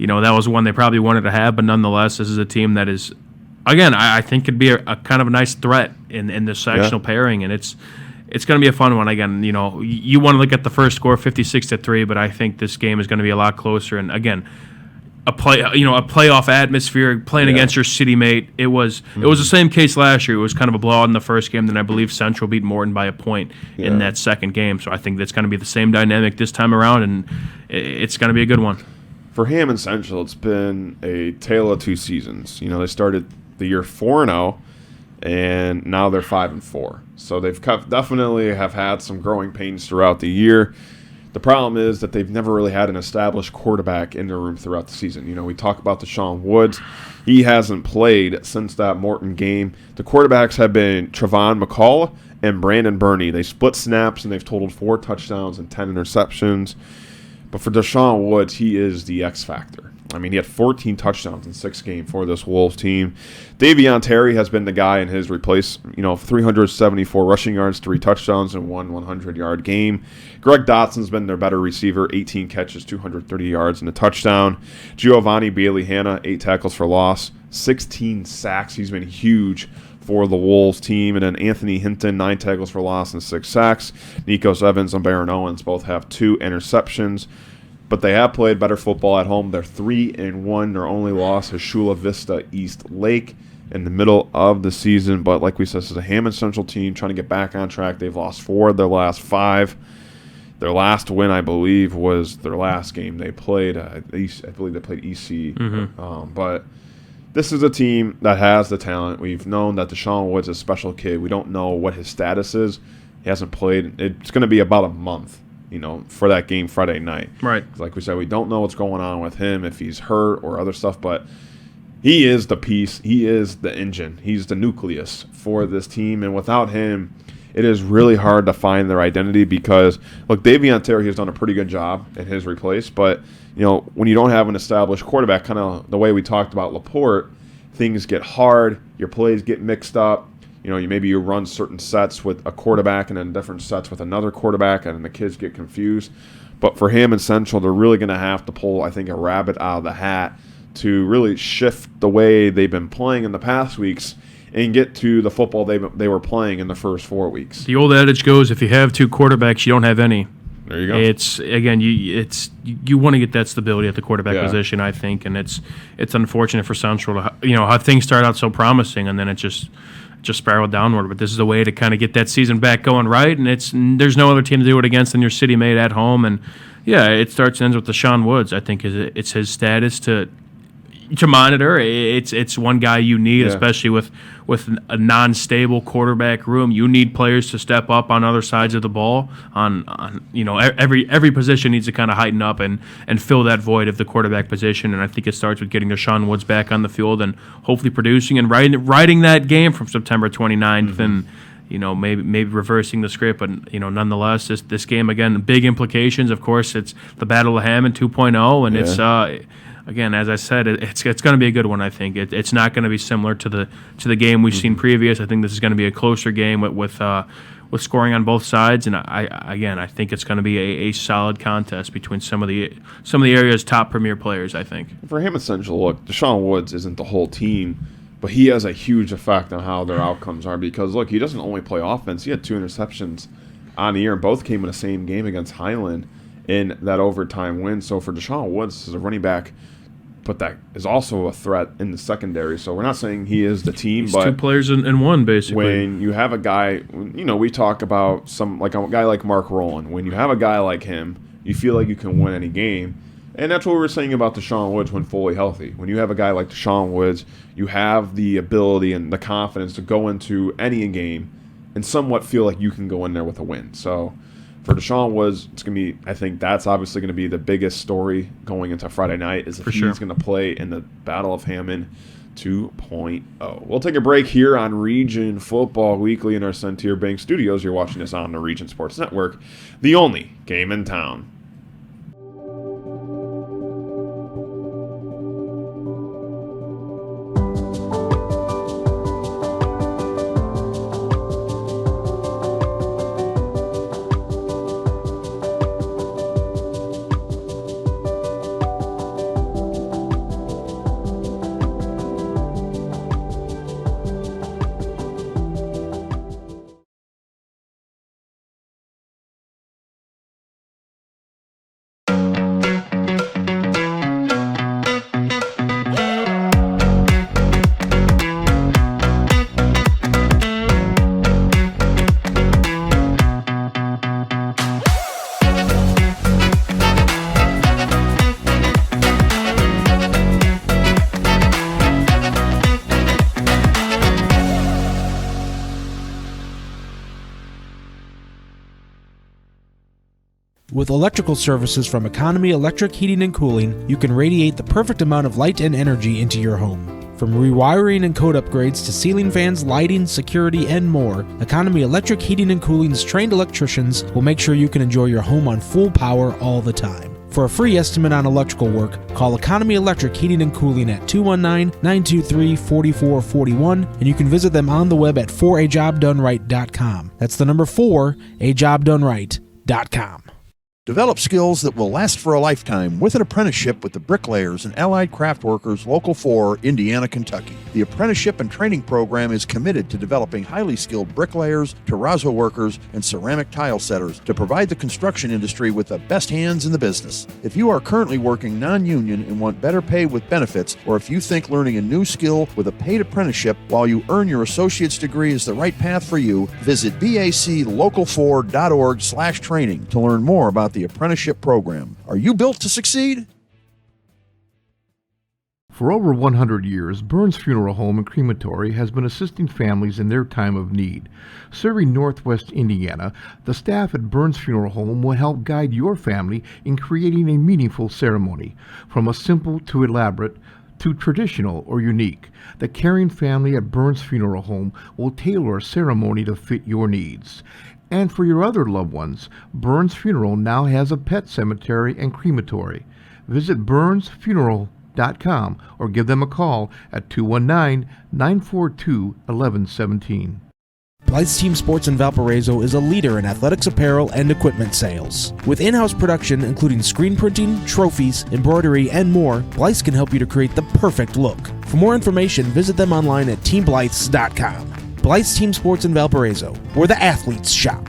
that was one they probably wanted to have, but nonetheless, this is a team that is, again, I think could be a kind of a nice threat in this sectional pairing, and it's going to be a fun one. Again, you want to look at the first score, 56-3, but I think this game is going to be a lot closer, and again, a playoff atmosphere, playing against your city mate. It was the same case last year. It was kind of a blowout in the first game. Then I believe Central beat Morton by a point in that second game. So I think that's going to be the same dynamic this time around, and it's going to be a good one. For Hammond Central, it's been a tale of 2 seasons. They started the year 4-0, and now they're 5-4. So they've definitely have had some growing pains throughout the year. The problem is that they've never really had an established quarterback in their room throughout the season. We talk about Deshaun Woods. He hasn't played since that Morton game. The quarterbacks have been Trevon McCall and Brandon Burney. They split snaps, and they've totaled 4 touchdowns and 10 interceptions. But for Deshaun Woods, he is the X factor. I mean, he had 14 touchdowns in 6 games for this Wolves team. Davion Terry has been the guy in his replace. 374 rushing yards, 3 touchdowns, and 1 100-yard game. Greg Dotson's been their better receiver, 18 catches, 230 yards, and a touchdown. Giovanni Bailey-Hanna, 8 tackles for loss, 16 sacks. He's been huge for the Wolves team. And then Anthony Hinton, 9 tackles for loss and 6 sacks. Nikos Evans and Baron Owens both have 2 interceptions. But they have played better football at home. They're 3-1. Their only loss is Chula Vista East Lake in the middle of the season. But like we said, this is a Hammond Central team trying to get back on track. They've lost 4 of their last 5. Their last win, I believe, was their last game they played. I believe they played EC. But this is a team that has the talent. We've known that Deshaun Woods is a special kid. We don't know what his status is. He hasn't played. It's going to be about a month, for that game Friday night. Right. Like we said, we don't know what's going on with him, if he's hurt or other stuff, but he is the piece. He is the engine. He's the nucleus for this team, and without him, it is really hard to find their identity because, look, Davion Terry has done a pretty good job in his replace, but, when you don't have an established quarterback, kind of the way we talked about Laporte, things get hard, your plays get mixed up. You run certain sets with a quarterback and then different sets with another quarterback, and then the kids get confused. But for Hammond Central, they're really going to have to pull, I think, a rabbit out of the hat to really shift the way they've been playing in the past weeks and get to the football they were playing in the first 4 weeks. The old adage goes, if you have two quarterbacks, you don't have any. There you go. It's again, you want to get that stability at the quarterback position, I think, and it's unfortunate for Central to, how things start out so promising and then it just spiraled downward. But this is a way to kind of get that season back going right, and there's no other team to do it against than your city mate at home. And yeah, it starts and ends with Deshaun Woods. I think it's his status to monitor. It's one guy you need, especially with a non-stable quarterback room. You need players to step up on other sides of the ball. Every position needs to kind of heighten up and fill that void of the quarterback position. And I think it starts with getting Deshaun Woods back on the field and hopefully producing and riding that game from September 29th and maybe reversing the script, but nonetheless, this game again, big implications. Of course, it's the Battle of Hammond 2.0, and it's again, as I said, it's going to be a good one. I think it's not going to be similar to the game we've seen previous. I think this is going to be a closer game with scoring on both sides, and I think it's going to be a solid contest between some of the area's top premier players. I think for Hammond Central, look, Deshaun Woods isn't the whole team, but he has a huge effect on how their outcomes are because, look, he doesn't only play offense. He had 2 interceptions on the year, and both came in the same game against Highland in that overtime win. So for Deshaun Woods as a running back, but that is also a threat in the secondary. So we're not saying he is the team, but 2 players in one, basically. When you have a guy, we talk about a guy like Mark Rowland. When you have a guy like him, you feel like you can win any game. And that's what we were saying about Deshaun Woods when fully healthy. When you have a guy like Deshaun Woods, you have the ability and the confidence to go into any game and somewhat feel like you can go in there with a win. So for Deshaun Woods, it's going to be, I think that's obviously going to be the biggest story going into Friday night is if he's going to play in the Battle of Hammond 2.0. We'll take a break here on Region Football Weekly in our Centier Bank studios. You're watching us on the Region Sports Network, the only game in town. With electrical services from Economy Electric Heating and Cooling, you can radiate the perfect amount of light and energy into your home. From rewiring and code upgrades to ceiling fans, lighting, security, and more, Economy Electric Heating and Cooling's trained electricians will make sure you can enjoy your home on full power all the time. For a free estimate on electrical work, call Economy Electric Heating and Cooling at 219-923-4441, and you can visit them on the web at forajobdoneright.com. That's the number 4ajobdoneright.com. Develop skills that will last for a lifetime with an apprenticeship with the Bricklayers and Allied Craft Workers Local 4, Indiana, Kentucky. The apprenticeship and training program is committed to developing highly skilled bricklayers, terrazzo workers, and ceramic tile setters to provide the construction industry with the best hands in the business. If you are currently working non-union and want better pay with benefits, or if you think learning a new skill with a paid apprenticeship while you earn your associate's degree is the right path for you, visit baclocal4.org/training to learn more about the apprenticeship program. Are you built to succeed? For over 100 years, Burns Funeral Home and Crematory has been assisting families in their time of need. Serving Northwest Indiana, the staff at Burns Funeral Home will help guide your family in creating a meaningful ceremony. From a simple to elaborate, to traditional or unique, the caring family at Burns Funeral Home will tailor a ceremony to fit your needs. And for your other loved ones, Burns Funeral now has a pet cemetery and crematory. Visit burnsfuneral.com or give them a call at 219-942-1117. Blythe's Team Sports in Valparaiso is a leader in athletics apparel and equipment sales. With in-house production including screen printing, trophies, embroidery, and more, Blythe's can help you to create the perfect look. For more information, visit them online at teamblythes.com. Blythe's Team Sports in Valparaiso, where the athletes shop.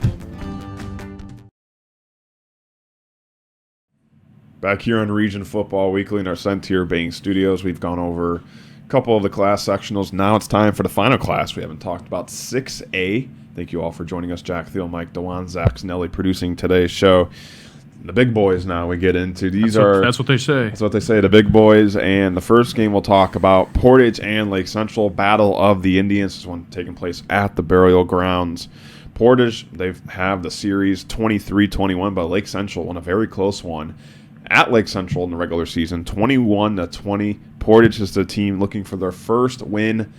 Back here on Region Football Weekly in our Centier Bank studios, we've gone over a couple of the class sectionals. Now it's time for the final class. We haven't talked about 6A. Thank you all for joining us. Jack Thiel, Mike Dewan, Zach Snelly producing today's show. The big boys now we get into. That's what they say. That's what they say, the big boys. And the first game we'll talk about, Portage and Lake Central, Battle of the Indians. This one taking place at the Burial Grounds. Portage, they have the series 23-21, but Lake Central won a very close one at Lake Central in the regular season, 21-20. Portage is the team looking for their first win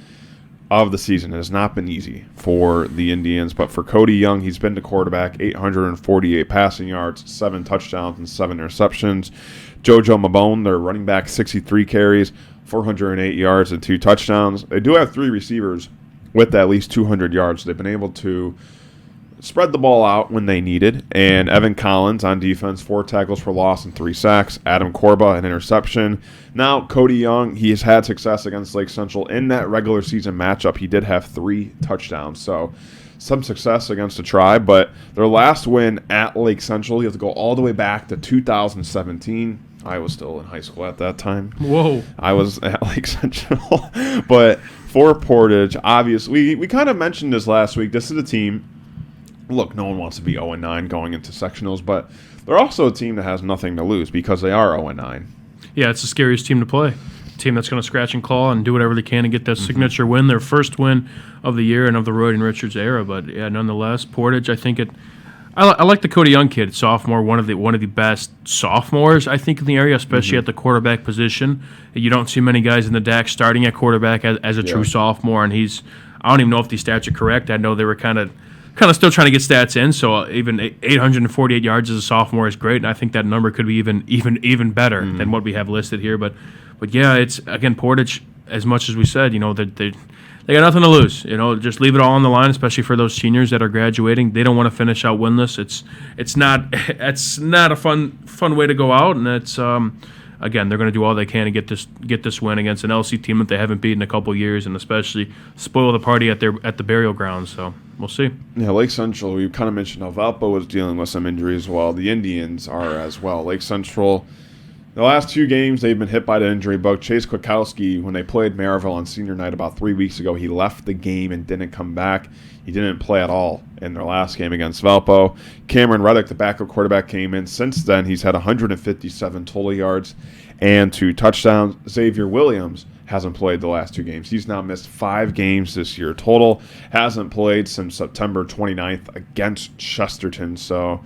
of the season. It has not been easy for the Indians, but for Cody Young, he's been the quarterback, 848 passing yards, 7 touchdowns, and 7 interceptions. JoJo Mabone, their running back, 63 carries, 408 yards, and 2 touchdowns. They do have 3 receivers with at least 200 yards. They've been able to spread the ball out when they needed. And Evan Collins on defense, 4 tackles for loss and 3 sacks. Adam Corba, an interception. Now, Cody Young, he has had success against Lake Central. In that regular season matchup, he did have 3 touchdowns. So some success against the Tribe. But their last win at Lake Central, you have to go all the way back to 2017. I was still in high school at that time. Whoa. I was at Lake Central. But for Portage, obviously, we kind of mentioned this last week. This is a team. Look, no one wants to be 0-9 going into sectionals, but they're also a team that has nothing to lose because they are 0-9. Yeah, it's the scariest team to play. A team that's going to scratch and claw and do whatever they can to get that signature win, their first win of the year and of the Roy and Richards era. But yeah, nonetheless, Portage, I think I like the Cody Young kid, sophomore, one of the best sophomores I think in the area, especially at the quarterback position. You don't see many guys in the DAC starting at quarterback as a true sophomore, and I don't even know if these stats are correct. I know they were kind of still trying to get stats in, so even 848 yards as a sophomore is great, and I think that number could be even better than what we have listed here. But yeah, it's again Portage. As much as we said, they got nothing to lose. Just leave it all on the line, especially for those seniors that are graduating. They don't want to finish out winless. It's not a fun way to go out, and it's again, they're going to do all they can to get this win against an LC team that they haven't beaten in a couple years, and especially spoil the party at the Burial Grounds. So we'll see. Yeah, Lake Central, we kind of mentioned how Valpo was dealing with some injuries as well. The Indians are as well. Lake Central, the last 2 games, they've been hit by the injury bug. Chase Kwiatkowski, when they played Maryville on senior night about 3 weeks ago, he left the game and didn't come back. He didn't play at all in their last game against Valpo. Cameron Reddick, the backup quarterback, came in. Since then, he's had 157 total yards and 2 touchdowns. Xavier Williams hasn't played the last 2 games. He's now missed 5 games this year total. Hasn't played since September 29th against Chesterton. So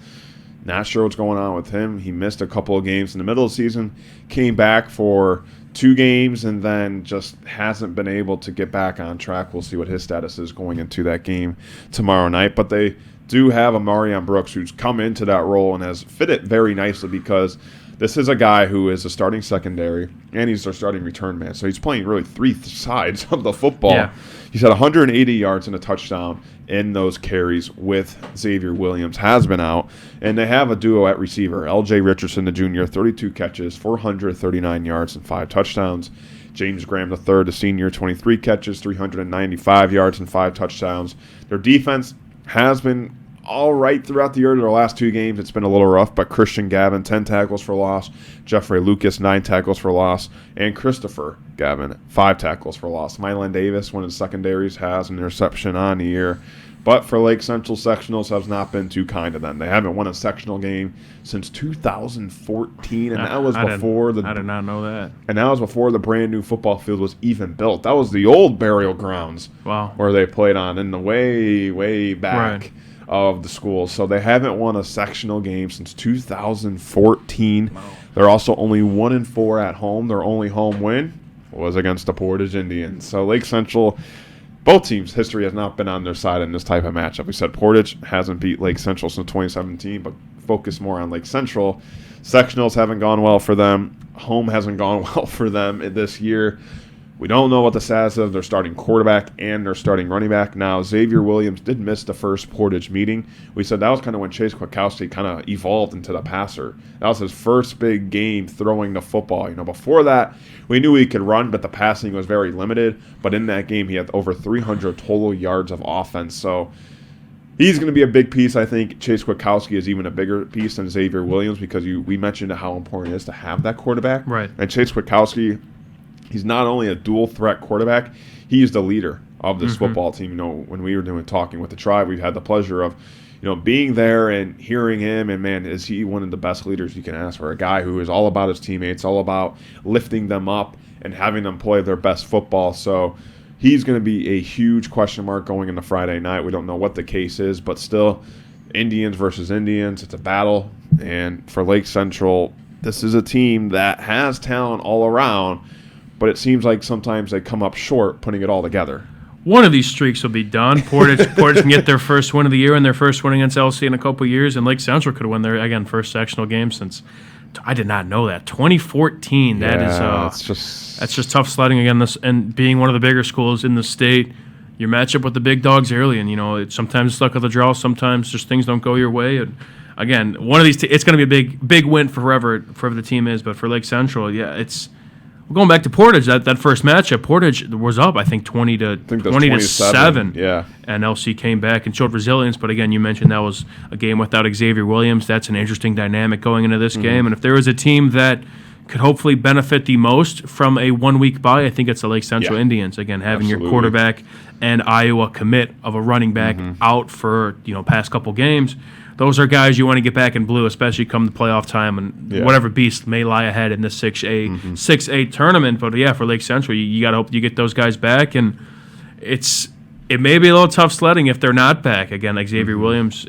not sure what's going on with him. He missed a couple of games in the middle of the season, came back for 2 games, and then just hasn't been able to get back on track. We'll see what his status is going into that game tomorrow night. But they do have a Marion Brooks who's come into that role and has fit it very nicely because this is a guy who is a starting secondary and he's their starting return man. So he's playing really 3 sides of the football. Yeah. He's had 180 yards and a touchdown in those carries with Xavier Williams has been out. And they have a duo at receiver, L.J. Richardson, the junior, 32 catches, 439 yards, and 5 touchdowns. James Graham, the third, the senior, 23 catches, 395 yards, and 5 touchdowns. Their defense has been all right throughout the year. Their last 2 games, it's been a little rough, but Christian Gavin, 10 tackles for loss. Jeffrey Lucas, 9 tackles for loss. And Christopher Gavin, 5 tackles for loss. Mylan Davis, one of the secondaries, has an interception on the year. But for Lake Central, sectionals has not been too kind to them. They haven't won a sectional game since 2014, and that was before I did not know that. And that was before the brand new football field was even built. That was the old Burial Grounds. Wow. Where they played on in the way back of the school. So they haven't won a sectional game since 2014. Wow. They're also only 1-4 at home. Their only home win was against the Portage Indians. So Lake Central, both teams' history has not been on their side in this type of matchup. We said Portage hasn't beat Lake Central since 2017, but focus more on Lake Central. Sectionals haven't gone well for them. Home hasn't gone well for them this year. We don't know what the status of their starting quarterback and their starting running back. Now, Xavier Williams did miss the first Portage meeting. We said that was kind of when Chase Kwiatkowski kind of evolved into the passer. That was his first big game throwing the football. Before that, we knew he could run, but the passing was very limited. But in that game, he had over 300 total yards of offense. So he's going to be a big piece. I think Chase Kwiatkowski is even a bigger piece than Xavier Williams because we mentioned how important it is to have that quarterback. Right. And Chase Kwiatkowski, he's not only a dual-threat quarterback, he's the leader of this football team. When we were talking with the Tribe, we've had the pleasure of, being there and hearing him. And, man, is he one of the best leaders you can ask for, a guy who is all about his teammates, all about lifting them up and having them play their best football. So he's going to be a huge question mark going into Friday night. We don't know what the case is, but still, Indians versus Indians, it's a battle. And for Lake Central, this is a team that has talent all around, but it seems like sometimes they come up short putting it all together. One of these streaks will be done. Portage can get their first win of the year and their first win against LC in a couple of years, and Lake Central could win their, again, first sectional game since, I did not know that, 2014. That's just tough sledding again. And being one of the bigger schools in the state, you match up with the big dogs early, and sometimes it's luck of the draw, sometimes just things don't go your way. And again, one of these, it's going to be a big win for whoever the team is, but for Lake Central, it's. Going back to Portage, that first matchup, Portage was up, I think, 20-7. Yeah. And LC came back and showed resilience. But again, you mentioned that was a game without Xavier Williams. That's an interesting dynamic going into this game. And if there is a team that could hopefully benefit the most from a 1-week bye, I think it's the Lake Central Indians. Again, having your quarterback and Iowa commit of a running back out for past couple games. Those are guys you want to get back in blue, especially come the playoff time and whatever beast may lie ahead in the 6A tournament. But for Lake Central, you got to hope you get those guys back, and it may be a little tough sledding if they're not back. Again, like Xavier Williams,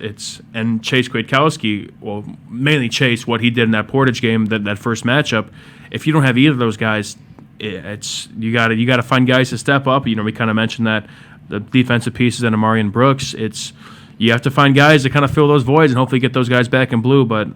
and Chase Kwiatkowski. Well, mainly Chase, what he did in that Portage game, that first matchup. If you don't have either of those guys, you got to find guys to step up. We kind of mentioned that the defensive pieces and Amarian Brooks. You have to find guys to kind of fill those voids and hopefully get those guys back in blue. But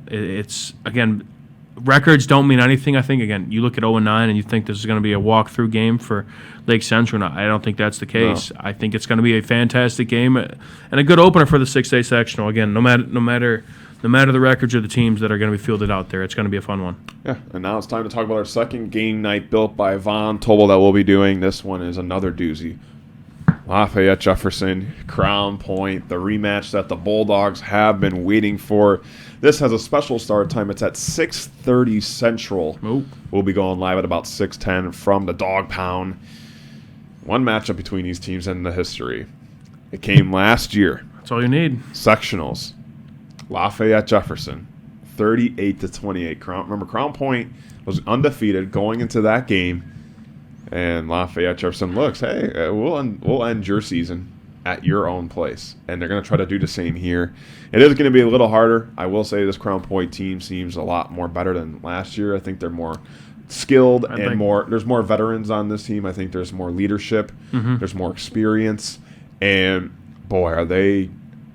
again, records don't mean anything. I think, again, you look at 0-9 and you think this is going to be a walkthrough game for Lake Central. No, I don't think that's the case. No. I think it's going to be a fantastic game and a good opener for the 6A sectional. Again, no matter the records of the teams that are going to be fielded out there, it's going to be a fun one. Yeah, and now it's time to talk about our second game night built by Von Tobel that we'll be doing. This one is another doozy. Lafayette Jefferson, Crown Point, the rematch that the Bulldogs have been waiting for. This has a special start time. It's at 6:30 Central. We'll be going live at about 6:10 from the Dog Pound. One matchup between these teams in the history. It came last year. That's all you need. Sectionals. Lafayette Jefferson, 38-28. Remember, Crown Point was undefeated going into that game. And Lafayette Jefferson looks, hey, we'll end your season at your own place. And they're going to try to do the same here. It is going to be a little harder. I will say this Crown Point team seems a lot more better than last year. I think they're more skilled there's more veterans on this team. I think there's more leadership. There's more experience. And, boy, are they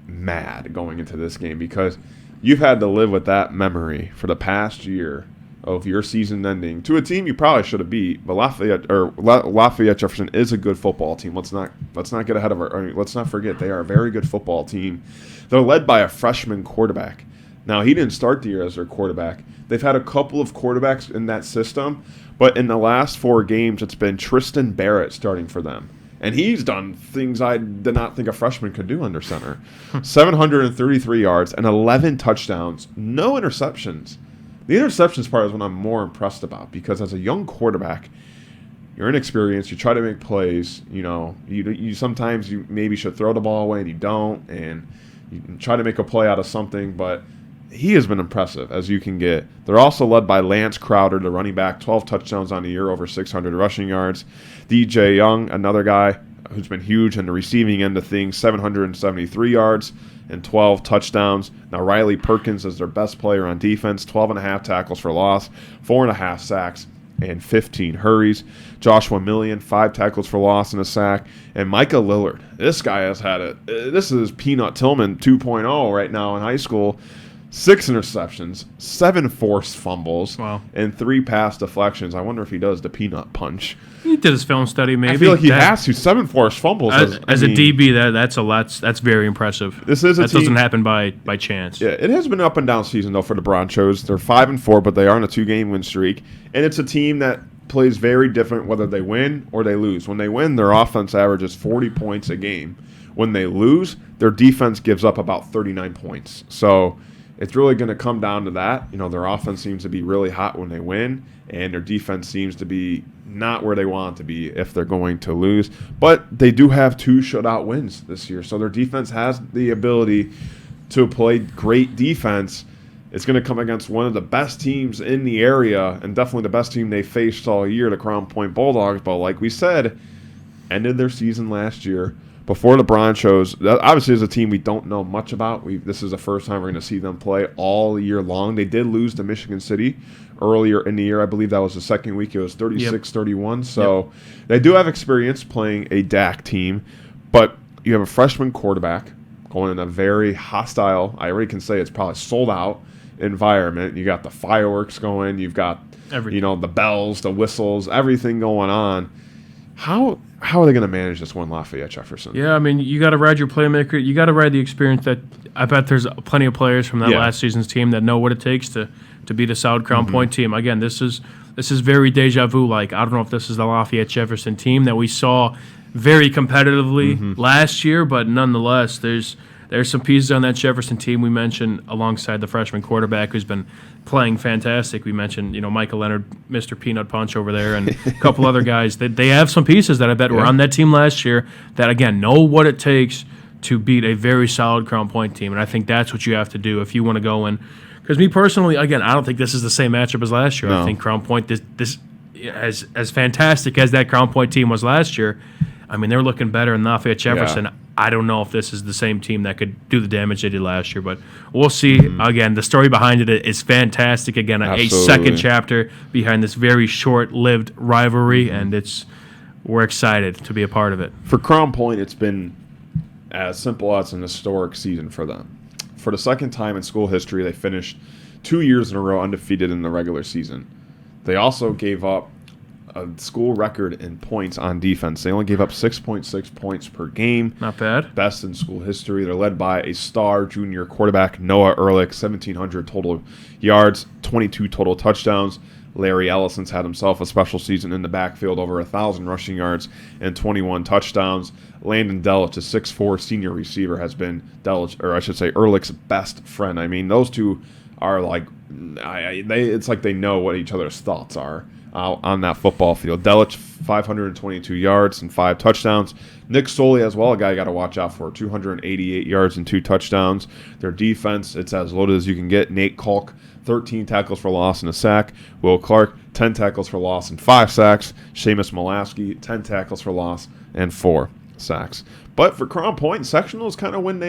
mad going into this game because you've had to live with that memory for the past year of your season ending to a team you probably should have beat, but Lafayette Jefferson is a good football team. Let's not get ahead of let's not forget they are a very good football team. They're led by a freshman quarterback. Now, he didn't start the year as their quarterback. They've had a couple of quarterbacks in that system, but in the last 4 games, it's been Tristan Barrett starting for them. And he's done things I did not think a freshman could do under center. 733 yards and 11 touchdowns, no interceptions. The interceptions part is what I'm more impressed about because as a young quarterback, you're inexperienced. You try to make plays. You sometimes you maybe should throw the ball away and you don't, and you try to make a play out of something. But he has been impressive as you can get. They're also led by Lance Crowder, the running back, 12 touchdowns on the year, over 600 rushing yards. DJ Young, another guy who's been huge in the receiving end of things, 773 yards and 12 touchdowns. Now, Riley Perkins is their best player on defense, 12.5 tackles for loss, 4.5 sacks, and 15 hurries. Joshua Million, 5 tackles for loss and a sack. And Micah Lillard, this guy has had it. This is Peanut Tillman 2.0 right now in high school. 6 interceptions, 7 forced fumbles, Wow. and 3 pass deflections. I wonder if he does the peanut punch. He did his film study, maybe. I feel like he has to. 7 forced fumbles. As a DB, that's a lot. That's very impressive. This is a that team, doesn't happen by chance. Yeah, it has been an up and down season though for the Broncos. They're 5-4, but they are on a 2-game win streak, and it's a team that plays very different whether they win or they lose. When they win, their offense averages 40 points a game. When they lose, their defense gives up about 39 points. So it's really going to come down to that. You know, their offense seems to be really hot when they win, and their defense seems to be not where they want to be if they're going to lose. But they do have 2 shutout wins this year, so their defense has the ability to play great defense. It's going to come against one of the best teams in the area, and definitely the best team they faced all year, the Crown Point Bulldogs. But like we said, ended their season last year. Before the Broncos, that obviously is a team we don't know much about. This is the first time we're going to see them play all year long. They did lose to Michigan City earlier in the year. I believe that was the second week. It was 36-31. So they do have experience playing a DAC team. But you have a freshman quarterback going in a very hostile, I already can say it's probably sold out environment. You got the fireworks going. You've got the bells, the whistles, everything going on. How are they going to manage this one, Lafayette Jefferson? Yeah, I mean, you got to ride your playmaker. You got to ride the experience that I bet there's plenty of players from that last season's team that know what it takes to beat a solid Crown Point team. Again, this is very deja vu like. I don't know if this is the Lafayette Jefferson team that we saw very competitively last year, but nonetheless, there's some pieces on that Jefferson team we mentioned alongside the freshman quarterback who's been playing fantastic. We mentioned, Michael Leonard, Mr. Peanut Punch over there, and a couple other guys. They have some pieces that I bet were on that team last year that, again, know what it takes to beat a very solid Crown Point team. And I think that's what you have to do if you want to go in. Because me personally, again, I don't think this is the same matchup as last year. No. I think Crown Point, this as fantastic as that Crown Point team was last year, I mean, they're looking better than Lafayette Jefferson. Yeah. I don't know if this is the same team that could do the damage they did last year, but we'll see. Again, the story behind it is fantastic. Again, a second chapter behind this very short-lived rivalry, and we're excited to be a part of it. For Crown Point, it's been as simple as an historic season for them. For the second time in school history, they finished 2 years in a row undefeated in the regular season. They also gave up a school record in points on defense. They only gave up 6.6 points per game. Not bad. Best in school history. They're led by a star junior quarterback, Noah Ehrlich, 1,700 total yards, 22 total touchdowns. Larry Ellison's had himself a special season in the backfield, over 1,000 rushing yards and 21 touchdowns. Landon Delich, a 6'4 senior receiver, has been Ehrlich's best friend. I mean, those two are like, it's like they know what each other's thoughts are on that football field. Delich, 522 yards and 5 touchdowns. Nick Soley as well, a guy you got to watch out for, 288 yards and 2 touchdowns. Their defense, it's as loaded as you can get. Nate Kalk, 13 tackles for loss and a sack. Will Clark, 10 tackles for loss and 5 sacks. Seamus Molaski, 10 tackles for loss and 4 sacks. But for Crown Point, sectional is kind of when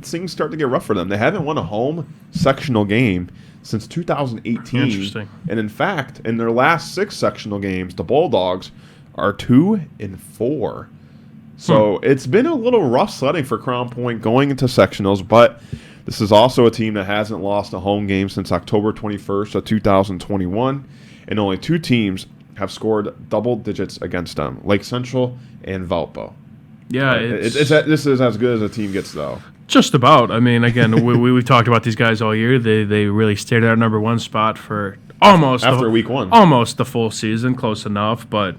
things start to get rough for them. They haven't won a home sectional game since 2018. Interesting. And in fact, in their last 6 sectional games, the Bulldogs are 2-4. So it's been a little rough sledding for Crown Point going into sectionals, but this is also a team that hasn't lost a home game since October 21st of 2021, and only 2 teams have scored double digits against them, Lake Central and Valpo. Yeah, this is as good as a team gets, though. Just about. I mean, again, we've talked about these guys all year. They really stayed at our number 1 spot for almost after week 1, almost the full season, close enough. But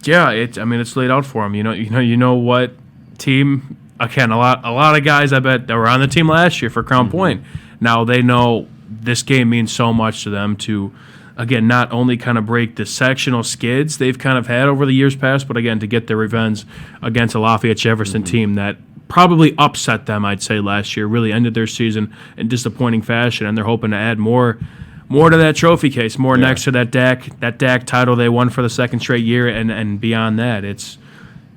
yeah, it's laid out for them. You know what team? Again, a lot of guys I bet that were on the team last year for Crown Point. Now they know this game means so much to them to, again, not only kind of break the sectional skids they've kind of had over the years past, but again to get their revenge against a Lafayette Jefferson team that probably upset them, I'd say, last year. Really ended their season in disappointing fashion, and they're hoping to add more to that trophy case, next to that DAC title they won for the second straight year, and beyond that.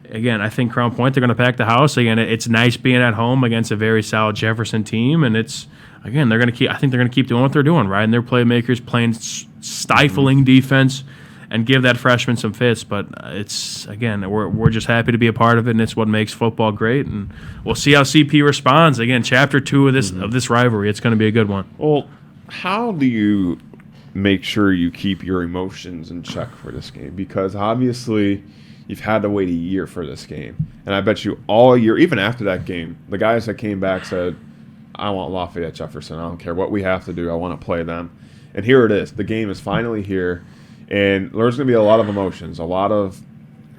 Again, I think Crown Point, they're going to pack the house. Again, it's nice being at home against a very solid Jefferson team, and I think they're going to keep doing what they're doing, riding their playmakers, playing stifling defense, and give that freshman some fits. But it's, again, we're just happy to be a part of it, and it's what makes football great. And we'll see how CP responds. Again, chapter 2 of this rivalry. It's going to be a good one. Well, how do you make sure you keep your emotions in check for this game? Because obviously you've had to wait a year for this game. And I bet you all year, even after that game, the guys that came back said, I want Lafayette Jefferson. I don't care what we have to do. I want to play them. And here it is. The game is finally here. And there's going to be a lot of emotions. There's going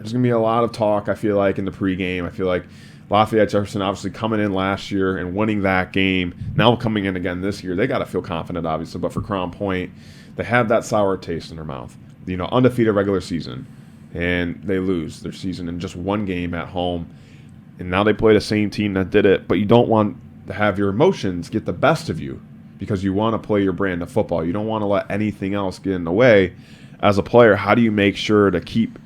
to be a lot of talk, I feel like, in the pregame. I feel like Lafayette Jefferson obviously coming in last year and winning that game, now coming in again this year, they got to feel confident, obviously. But for Crown Point, they have that sour taste in their mouth. Undefeated regular season, and they lose their season in just one game at home. And now they play the same team that did it, but you don't want to have your emotions get the best of you because you want to play your brand of football. You don't want to let anything else get in the way. As a player, how do you make sure to keep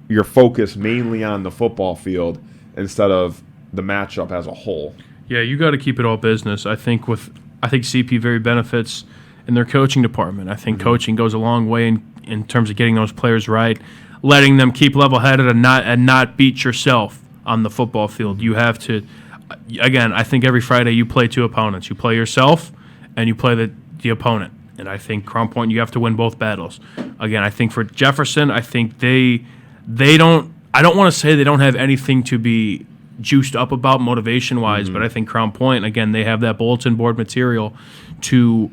your focus mainly on the football field instead of the matchup as a whole? Yeah, you got to keep it all business. I think CP very benefits in their coaching department. I think coaching goes a long way in terms of getting those players right, letting them keep level-headed and not beat yourself on the football field. You have to, again, I think every Friday you play 2 opponents. You play yourself and you play the opponent. And I think Crown Point, you have to win both battles. Again, I think for Jefferson, I think they don't, I don't want to say they don't have anything to be juiced up about motivation-wise, but I think Crown Point, again, they have that bulletin board material to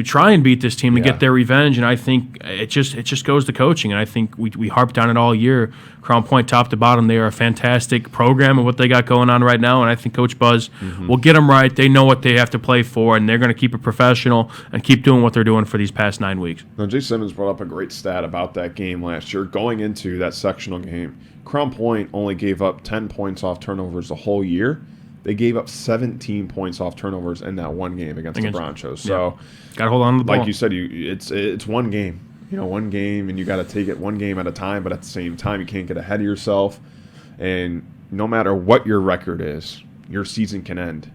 try and beat this team to get their revenge, and I think it just goes to coaching, and I think we harped on it all year. Crown Point, top to bottom, they are a fantastic program and what they got going on right now, and I think Coach Buzz will get them right. They know what they have to play for, and they're going to keep it professional and keep doing what they're doing for these past 9 weeks. Now, Jay Simmons brought up a great stat about that game last year. Going into that sectional game, Crown Point only gave up 10 points off turnovers the whole year. They gave up 17 points off turnovers in that one game against the Bronchos. So, got to hold on to the ball. Like you said, it's one game. One game, and you got to take it one game at a time. But at the same time, you can't get ahead of yourself. And no matter what your record is, your season can end,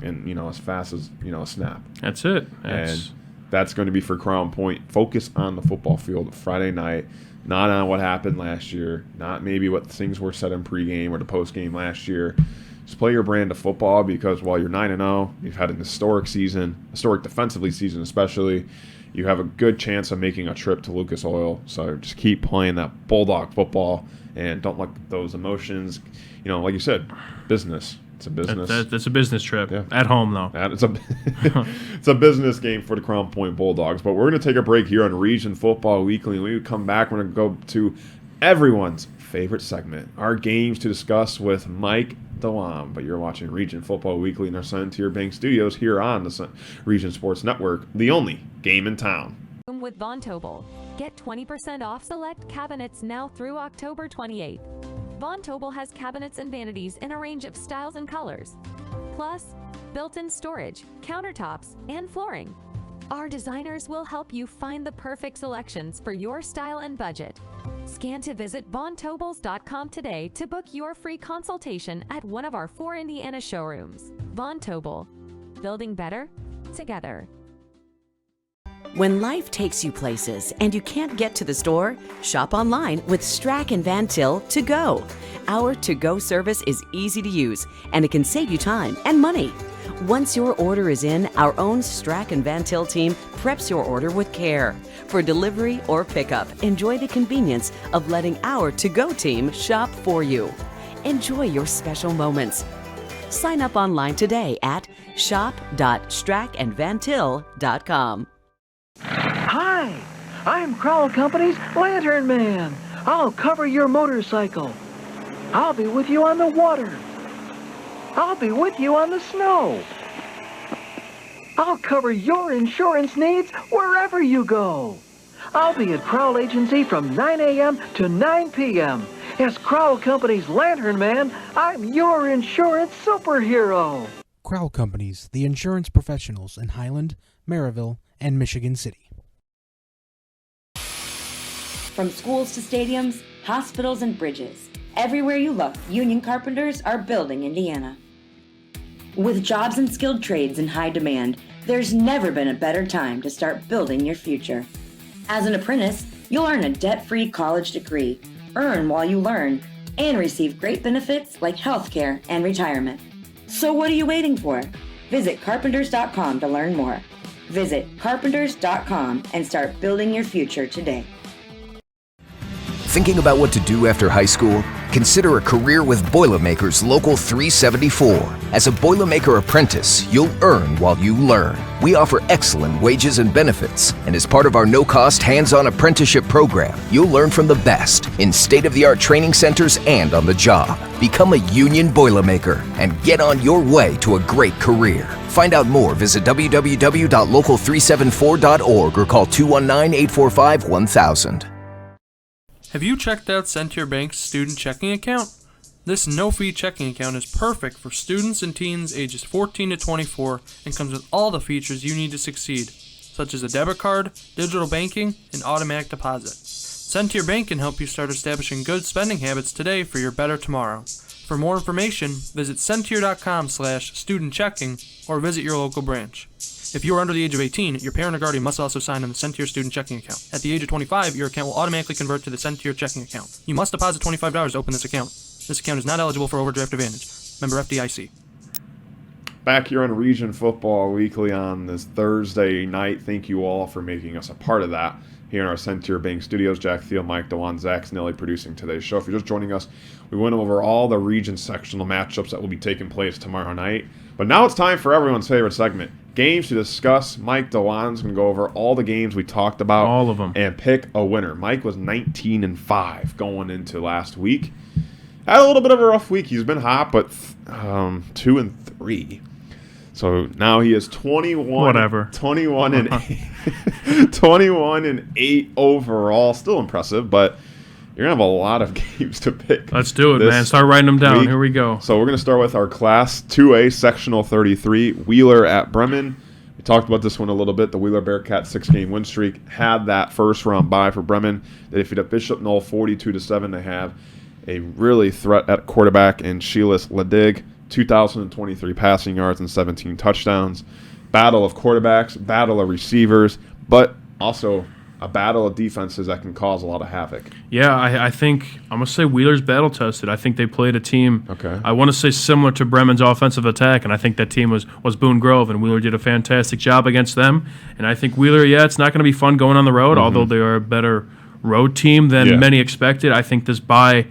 and as fast as a snap. That's it. And that's going to be for Crown Point. Focus on the football field Friday night, not on what happened last year, not maybe what things were said in pregame or the postgame last year. Just play your brand of football, because while you're 9-0, you've had an historic defensively season especially. You have a good chance of making a trip to Lucas Oil. So just keep playing that Bulldog football and don't let those emotions, like you said, business. It's a business. That's a business trip. Yeah. At home, though. It's a business game for the Crown Point Bulldogs. But we're going to take a break here on Region Football Weekly. And when we come back, we're going to go to everyone's favorite segment, our games to discuss with Mike Dewan. But you're watching Region Football Weekly in our Center Bank Studios here on the Region Sports Network, the only game in town. With Von Tobel. Get 20% off select cabinets now through October 28th. Von Tobel has cabinets and vanities in a range of styles and colors. Plus, built-in storage, countertops, and flooring. Our designers will help you find the perfect selections for your style and budget. Scan to visit VonTobels.com today to book your free consultation at one of our 4 Indiana showrooms. Von Tobel. Building better together. When life takes you places and you can't get to the store, shop online with Strack and Van Til to go. Our to-go service is easy to use, and it can save you time and money. Once your order is in, our own Strack and Van Til team preps your order with care. For delivery or pickup, enjoy the convenience of letting our to-go team shop for you. Enjoy your special moments. Sign up online today at shop.strackandvantil.com. Hi, I'm Crowell Company's Lantern Man. I'll cover your motorcycle. I'll be with you on the water. I'll be with you on the snow. I'll cover your insurance needs wherever you go. I'll be at Crowell Agency from 9 a.m. to 9 p.m. As Crowell Company's Lantern Man, I'm your insurance superhero. Crowell Companies, the insurance professionals in Highland, Maryville, and Michigan City. From schools to stadiums, hospitals, and bridges, everywhere you look, union carpenters are building Indiana. With jobs and skilled trades in high demand, there's never been a better time to start building your future. As an apprentice, You'll earn a debt-free college degree, earn while you learn, and receive great benefits like healthcare and retirement. So what are you waiting for? Visit carpenters.com to learn more. Visit carpenters.com and start building your future today. Thinking about what to do after high school? Consider a career with Boilermakers Local 374. As a Boilermaker apprentice, you'll earn while you learn. We offer excellent wages and benefits, and as part of our no-cost hands-on apprenticeship program, you'll learn from the best in state-of-the-art training centers and on the job. Become a union Boilermaker and get on your way to a great career. Find out more, visit www.local374.org or call 219-845-1000. Have you checked out Centier Bank's student checking account? This no-fee checking account is perfect for students and teens ages 14 to 24 and comes with all the features you need to succeed, such as a debit card, digital banking, and automatic deposit. Centier Bank can help you start establishing good spending habits today for your better tomorrow. For more information, visit Centier.com/student-checking or visit your local branch. If you are under the age of 18, your parent or guardian must also sign on the Centier student checking account. At the age of 25, your account will automatically convert to the Centier checking account. You must deposit $25 to open this account. This account is not eligible for overdraft advantage. Member FDIC. Back here on Region Football Weekly on this Thursday night. Thank you all for making us a part of that here in our Centier Bank studios. Jack Thiel, Mike Dewan, Zach Snelly producing today's show. If you're just joining us, we went over all the region sectional matchups that will be taking place tomorrow night. But now it's time for everyone's favorite segment, games to discuss. Mike Dewan's going to go over all the games we talked about. All of them. And pick a winner. Mike was 19-5 going into last week. Had a little bit of a rough week. He's been hot, but 2-3. So now he is 21 and 8 overall. Still impressive, but you're going to have a lot of games to pick. Let's do it, man. Start writing them down. Week. Here we go. So we're going to start with our Class 2A Sectional 33, Wheeler at Bremen. We talked about this one a little bit. The Wheeler Bearcats 6-game win streak had that first-round bye for Bremen. They defeated Bishop Knoll 42-7. They have a really threat at quarterback in Sheilas Ledig. 2,023 passing yards and 17 touchdowns. Battle of quarterbacks, battle of receivers, but also a battle of defenses that can cause a lot of havoc. Yeah, I think I'm going to say Wheeler's battle-tested. I think they played a team, okay, I want to say similar to Bremen's offensive attack, and I think that team was Boone Grove, and Wheeler did a fantastic job against them. And I think Wheeler, it's not going to be fun going on the road, although they are a better road team than many expected. I think this bye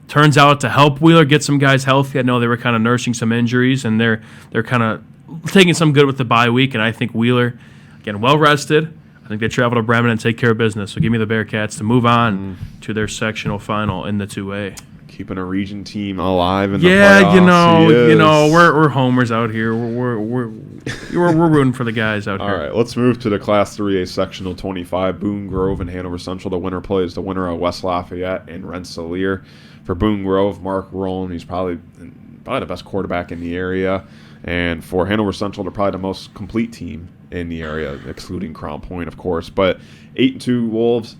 turns out to help Wheeler get some guys healthy. I know they were kind of nursing some injuries, and they're kind of taking some good with the bye week. And I think Wheeler, again, well rested. I think they travel to Bremen and take care of business. So give me the Bearcats to move on to their sectional final in the 2A. Keeping a region team alive in the playoffs. We're homers out here. We're rooting for the guys out here. All right, let's move to the Class 3A Sectional 25. Boone Grove and Hanover Central. The winner plays the winner of West Lafayette and Rensselaer. For Boone Grove, Mark Rowland, he's probably the best quarterback in the area. And for Hanover Central, they're probably the most complete team in the area, excluding Crown Point, of course. But 8-2 Wolves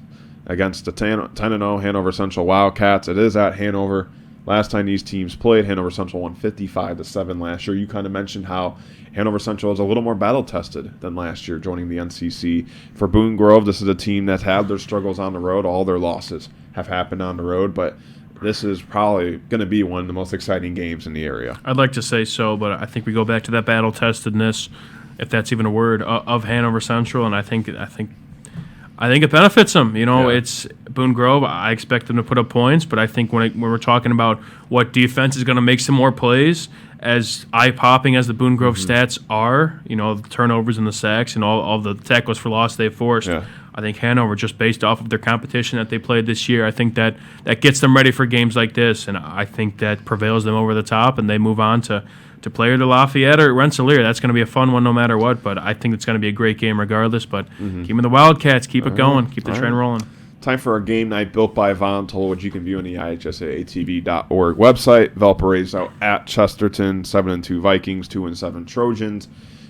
against the 10-0 Hanover Central Wildcats. It is at Hanover. Last time these teams played, Hanover Central won 55-7 last year. You kind of mentioned how Hanover Central is a little more battle-tested than last year, joining the NCC. For Boone Grove, this is a team that's had their struggles on the road. All their losses have happened on the road, but this is probably going to be one of the most exciting games in the area. I'd like to say so, but I think we go back to that battle-testedness, if that's even a word, of Hanover Central, and I think it benefits them. It's Boone Grove. I expect them to put up points, but I think when we're talking about what defense is going to make some more plays, as eye-popping as the Boone Grove stats are, the turnovers and the sacks and all the tackles for loss they've forced, I think Hanover, just based off of their competition that they played this year, I think that gets them ready for games like this, and I think that prevails them over the top, and they move on to play either Lafayette or Rensselaer. That's going to be a fun one no matter what, but I think it's going to be a great game regardless. But give me the Wildcats. Keep it going. Keep the trend rolling. Time for a game night built by Vontoll, which you can view on the IHSAATV.org website. Valparaiso at Chesterton, 7-2 Vikings, 2-7 Trojans.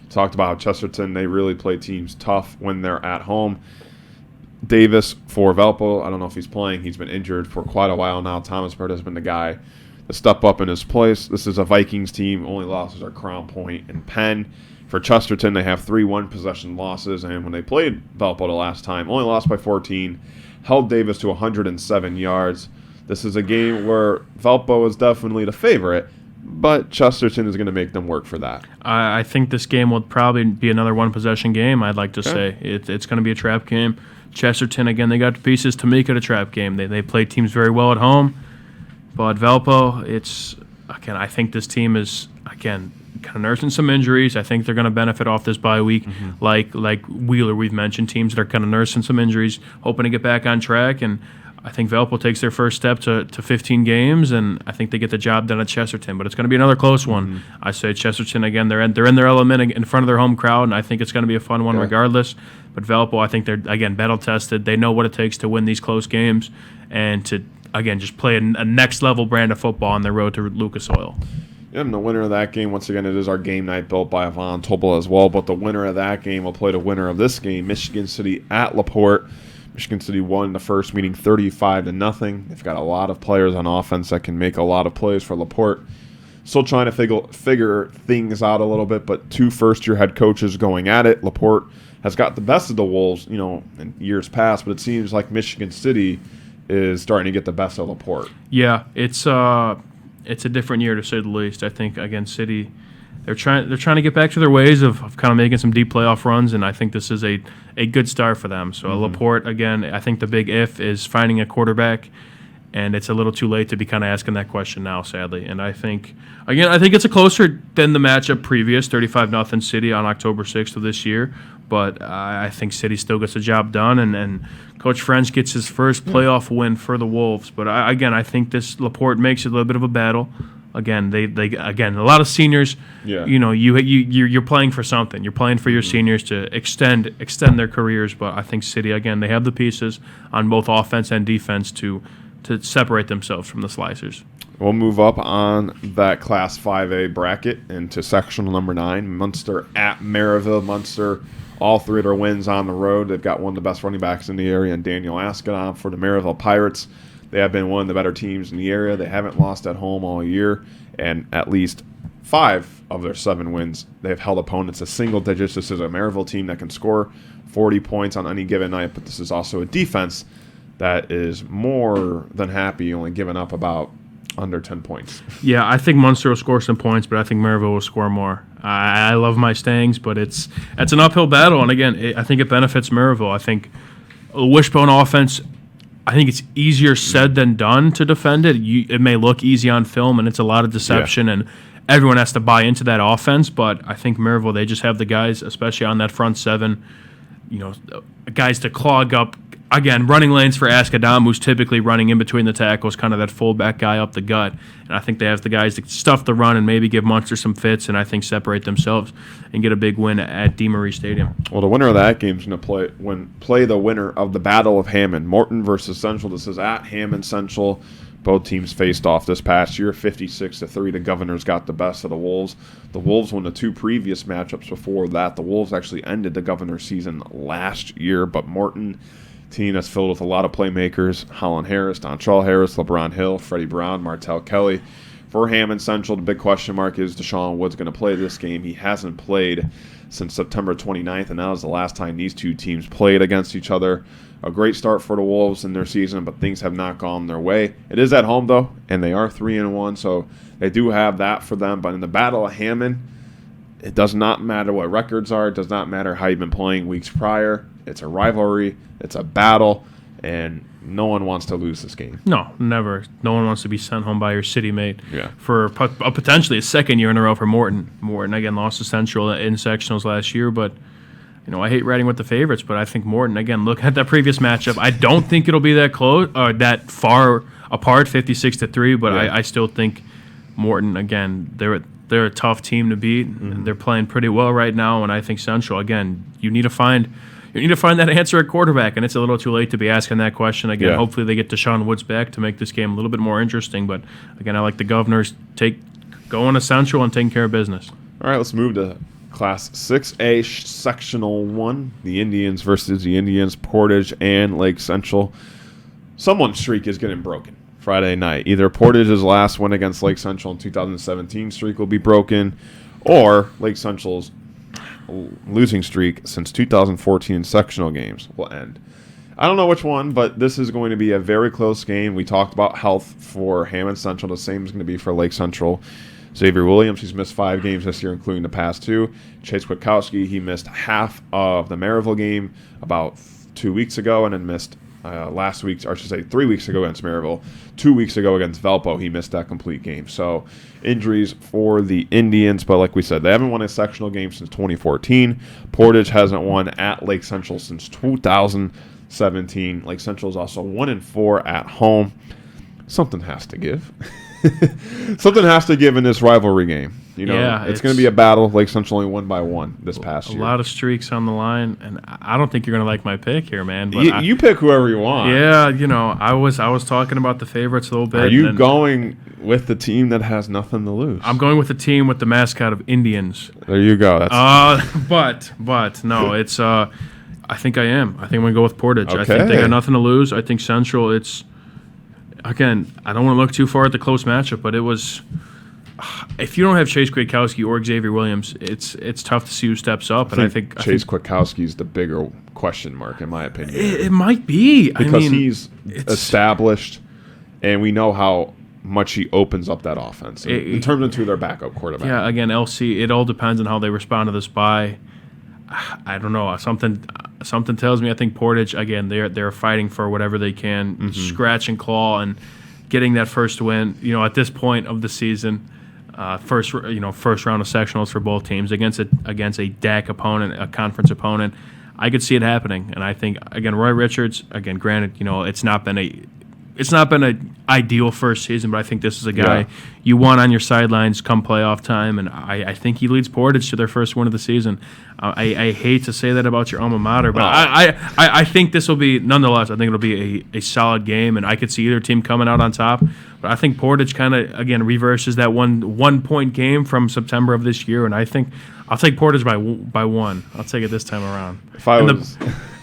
Talked about how Chesterton, they really play teams tough when they're at home. Davis for Valpo, I don't know if he's playing. He's been injured for quite a while now. Thomas Bird has been the guy a step up in his place. This is a Vikings team. Only losses are Crown Point and Penn. For Chesterton, they have 3 one-possession losses, and when they played Valpo the last time, only lost by 14, held Davis to 107 yards. This is a game where Valpo is definitely the favorite, but Chesterton is going to make them work for that. I think this game will probably be another one-possession game, I'd like to say. It's going to be a trap game. Chesterton, again, they got the pieces to make it a trap game. They play teams very well at home, but Valpo, I think this team is, again, kind of nursing some injuries. I think they're going to benefit off this bye week. Like Wheeler, we've mentioned teams that are kind of nursing some injuries, hoping to get back on track. And I think Valpo takes their first step to 15 games, and I think they get the job done at Chesterton. But it's going to be another close one. I say Chesterton, again, they're in their element in front of their home crowd, and I think it's going to be a fun one regardless. But Valpo, I think they're, again, battle-tested. They know what it takes to win these close games and to, again, just play a next-level brand of football on their road to Lucas Oil. And the winner of that game, once again, it is our game night built by Von Tobel as well. But the winner of that game will play the winner of this game, Michigan City at LaPorte. Michigan City won the first meeting 35-0. They've got a lot of players on offense that can make a lot of plays for LaPorte. Still trying to figure things out a little bit, but 2 first-year head coaches going at it. LaPorte has got the best of the Wolves, in years past, but it seems like Michigan City is starting to get the best of LaPorte. Yeah, it's a different year to say the least. I think, again, City, they're trying to get back to their ways of kind of making some deep playoff runs, and I think this is a good start for them. So LaPorte, again, I think the big if is finding a quarterback, and it's a little too late to be kind of asking that question now, sadly. And I think it's a closer than the matchup previous, 35-0 City on October 6th of this year. But I think City still gets the job done, and Coach French gets his first playoff win for the Wolves. But I think this LaPorte makes it a little bit of a battle. Again, they a lot of seniors. Yeah. You're playing for something. You're playing for your seniors to extend their careers. But I think City, again, they have the pieces on both offense and defense to separate themselves from the Slicers. We'll move up on that Class 5A bracket into sectional number 9. Munster at Maryville. Munster, all 3 of their wins on the road. They've got one of the best running backs in the area, and Daniel Askedon for the Maryville Pirates. They have been one of the better teams in the area. They haven't lost at home all year, and at least 5 of their 7 wins, they've held opponents to single digits. This is a Maryville team that can score 40 points on any given night, but this is also a defense that is more than happy only giving up about under 10 points. Yeah, I think Munster will score some points, but I think Maryville will score more. I love my Stangs, but it's an uphill battle, and again, I think it benefits Maryville. I think a wishbone offense, I think it's easier said than done to defend it. It may look easy on film, and it's a lot of deception, and everyone has to buy into that offense, but I think Maryville, they just have the guys, especially on that front 7, guys to clog up. Again, running lanes for Askedon, who's typically running in between the tackles, kind of that fullback guy up the gut. And I think they have the guys to stuff the run and maybe give Munster some fits, and I think separate themselves and get a big win at DeMarie Stadium. Well, the winner of that game is going to play the winner of the Battle of Hammond, Morton versus Central. This is at Hammond Central. Both teams faced off this past year, 56-3. The Governors got the best of the Wolves. The Wolves won the 2 previous matchups before that. The Wolves actually ended the Governors season last year, but Morton, team that's filled with a lot of playmakers: Holland Harris, Dontrell Harris, LeBron Hill, Freddie Brown, Martell Kelly. For Hammond Central, the big question mark is Deshaun Wood's going to play this game. He hasn't played since September 29th, and that was the last time these 2 teams played against each other. A great start for the Wolves in their season, but things have not gone their way. It is at home, though, and they are 3-1, so they do have that for them. But in the Battle of Hammond, it does not matter what records are. It does not matter how you've been playing weeks prior. It's a rivalry. It's a battle, and no one wants to lose this game. No, never. No one wants to be sent home by your city mate for potentially a second year in a row for Morton. Morton, again, lost to Central in sectionals last year, but I hate riding with the favorites, but I think Morton, again, look at that previous matchup. I don't think it'll be that close or that far apart, 56-3, but I still think Morton, again, they're a tough team to beat. And they're playing pretty well right now, and I think Central, again, you need to find that answer at quarterback, and it's a little too late to be asking that question again. Hopefully they get Deshaun Woods back to make this game a little bit more interesting, but again, I like the Governors going to Central and taking care of business. All right, let's move to Class 6A Sectional 1, the Indians versus the Indians, Portage and Lake Central. Someone's streak is getting broken. Friday night. Either Portage's last win against Lake Central in 2017 streak will be broken, or Lake Central's losing streak since 2014 in sectional games will end. I don't know which one, but this is going to be a very close game. We talked about health for Hammond Central. The same is going to be for Lake Central. Xavier Williams, he's missed 5 games this year, including the past 2. Chase Kwiatkowski, he missed half of the Maryville game about 2 weeks ago, and then missed 3 weeks ago against Maryville. 2 weeks ago against Valpo, he missed that complete game. So injuries for the Indians, but like we said, they haven't won a sectional game since 2014. Portage hasn't won at Lake Central since 2017. Lake Central is also 1-4 at home. Something has to give. Something has to give in this rivalry game. It's going to be a battle. Lake Central only won by 1 this past year. A lot of streaks on the line, and I don't think you're going to like my pick here, man. But you pick whoever you want. Yeah, I was talking about the favorites a little bit. Are you going with the team that has nothing to lose? I'm going with the team with the mascot of Indians. There you go. But no, it's. I think I am. I think I'm going to go with Portage. Okay. I think they got nothing to lose. I think Central. Again, I don't want to look too far at the close matchup, but it was. If you don't have Chase Kwiatkowski or Xavier Williams, it's tough to see who steps up. And I think Chase Kwiatkowski is the bigger question mark, in my opinion. It might be because he's established, and we know how much he opens up that offense in terms into their backup quarterback. Yeah, again, LC. It all depends on how they respond to this bye. I don't know. Something tells me I think Portage, again, they're fighting for whatever they can, scratch and claw, and getting that first win. At this point of the season, first round of sectionals for both teams against a DAC opponent, a conference opponent. I could see it happening, and I think again, Roy Richards. Again, granted, it's not been an ideal first season, but I think this is a guy you want on your sidelines come playoff time, and I think he leads Portage to their first win of the season. I hate to say that about your alma mater, but I think this will be, nonetheless, I think it'll be a solid game, and I could see either team coming out on top. But I think Portage kind of, again, reverses that one-point game from September of this year, and I think I'll take Portage by 1. I'll take it this time around.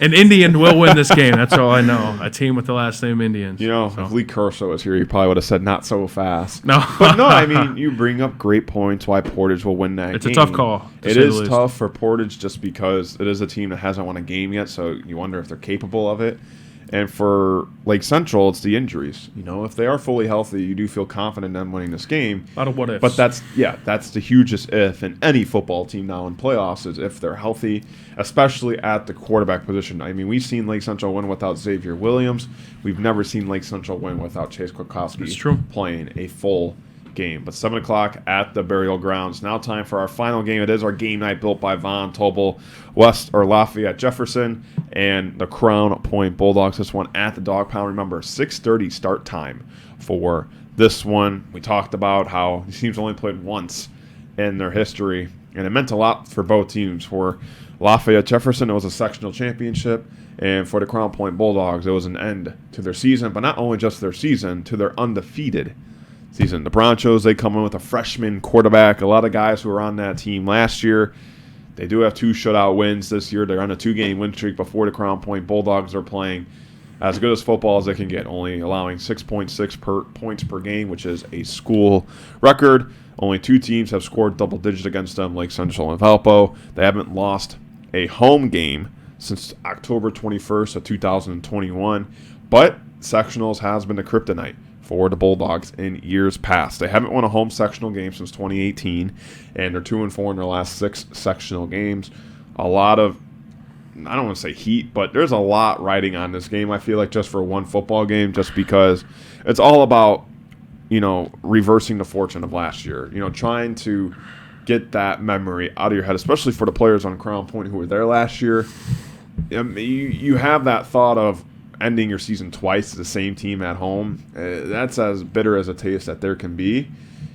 An Indian will win this game. That's all I know. A team with the last name Indians. If Lee Corso was here, he probably would have said not so fast. No. But no, I mean, you bring up great points why Portage will win that game. It's a tough call. It is tough for Portage just because it is a team that hasn't won a game yet, so you wonder if they're capable of it. And for Lake Central, it's the injuries. If they are fully healthy, you do feel confident in them winning this game. A lot of what ifs. But that's the hugest if in any football team now in playoffs is if they're healthy, especially at the quarterback position. I mean, we've seen Lake Central win without Xavier Williams. We've never seen Lake Central win without Chase Kwiatkowski playing a full game. But 7 o'clock at the Burial Grounds. Now time for our final game. It is our game night built by Von Tobel, Lafayette Jefferson, and the Crown Point Bulldogs. This one at the Dog Pound. Remember, 6:30 start time for this one. We talked about how these teams only played once in their history, and it meant a lot for both teams. For Lafayette Jefferson, it was a sectional championship, and for the Crown Point Bulldogs, it was an end to their season, but not only just their season, to their undefeated season. The Bronchos, they come in with a freshman quarterback. A lot of guys who were on that team last year. They do have 2 shutout wins this year. They're on a 2-game win streak before the Crown Point Bulldogs are playing as good as football as they can get, only allowing 6.6 points per game, which is a school record. Only 2 teams have scored double digits against them, Lake Central and Valpo. They haven't lost a home game since October 21st of 2021, but sectionals has been the kryptonite for the Bulldogs in years past. They haven't won a home sectional game since 2018, and they're 2-4 in their last 6 sectional games. A lot of, I don't want to say heat, but there's a lot riding on this game, I feel like, just for one football game, just because it's all about, reversing the fortune of last year, trying to get that memory out of your head, especially for the players on Crown Point who were there last year. You have that thought of ending your season twice to the same team at home. That's as bitter as a taste that there can be.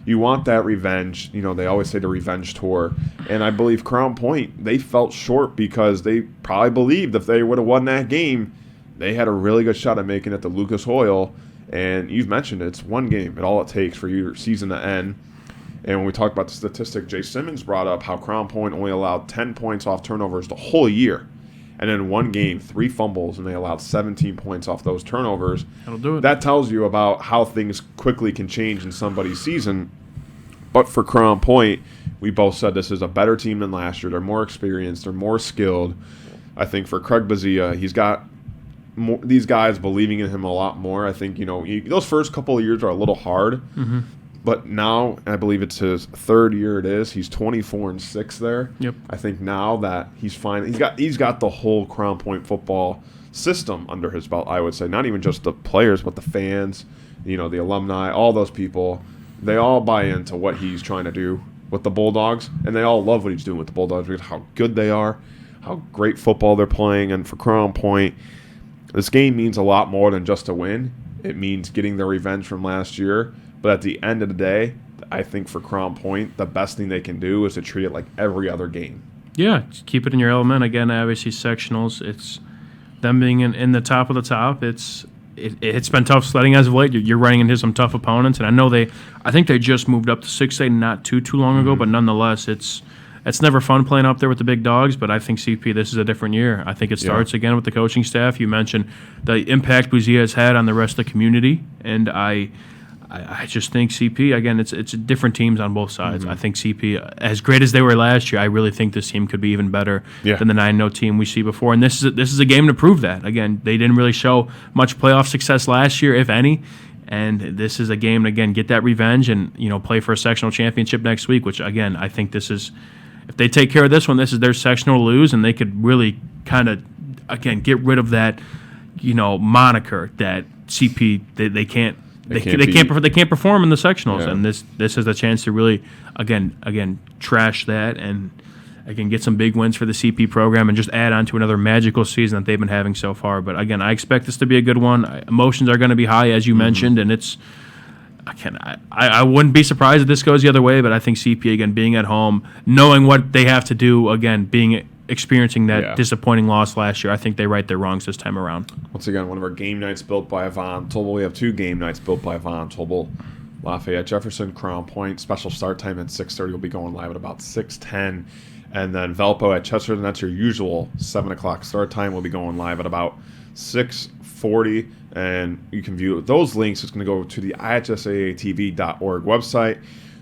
You want that revenge. They always say the revenge tour. And I believe Crown Point, they felt short because they probably believed if they would have won that game, they had a really good shot at making it to Lucas Oil. And you've mentioned it's one game. It's all it takes for your season to end. And when we talk about the statistic, Jay Simmons brought up how Crown Point only allowed 10 points off turnovers the whole year. and in one game, 3 fumbles, and they allowed 17 points off those turnovers. That'll do it. That tells you about how things quickly can change in somebody's season. But for Crown Point, we both said this is a better team than last year. They're more experienced. They're more skilled. I think for Craig Bazia, he's got these guys believing in him a lot more. I think, those first couple of years are a little hard. But now, I believe it's his 3rd year it is. He's 24-6 there. Yep. I think now that he's fine, he's got the whole Crown Point football system under his belt, I would say. Not even just the players, but the fans, the alumni, all those people. They all buy into what he's trying to do with the Bulldogs, and they all love what he's doing with the Bulldogs because how good they are, how great football they're playing. And for Crown Point, this game means a lot more than just a win. It means getting their revenge from last year. But at the end of the day, I think for Crown Point, the best thing they can do is to treat it like every other game. Yeah, just keep it in your element. Again, obviously sectionals, it's them being in the top of the top. It's been tough sledding as of late. You're running into some tough opponents, and I think they just moved up to 6A not too long ago, but nonetheless, it's never fun playing up there with the big dogs. But I think CP, this is a different year. I think it starts again with the coaching staff. You mentioned the impact Buzia has had on the rest of the community, and I just think CP, again, it's different teams on both sides. I think CP, as great as they were last year, I really think this team could be even better than the 9-0 team we see before. And this is a game to prove that. Again, they didn't really show much playoff success last year, if any. And this is a game to, again, get that revenge and, play for a sectional championship next week, which, again, I think this is, if they take care of this one, this is their sectional to lose, and they could really kind of, again, get rid of that, moniker that CP, they can't. They can't perform in the sectionals, and this is a chance to really, again, trash that and again get some big wins for the CP program and just add on to another magical season that they've been having so far. But again, I expect this to be a good one. Emotions are going to be high, as you mentioned, and it's. I wouldn't be surprised if this goes the other way, but I think CP, again, being at home, knowing what they have to do, again, experiencing that disappointing loss last year, I think they right their wrongs this time around. Once again, one of our game nights built by Von Tobel. We have 2 game nights built by Von Tobel. Lafayette Jefferson, Crown Point, special start time at 6:30. We'll be going live at about 6:10. And then Valpo at Chesterton, that's your usual 7 o'clock start time. We'll be going live at about 6:40. And you can view those links. It's going to go to the ihsaatv.org website.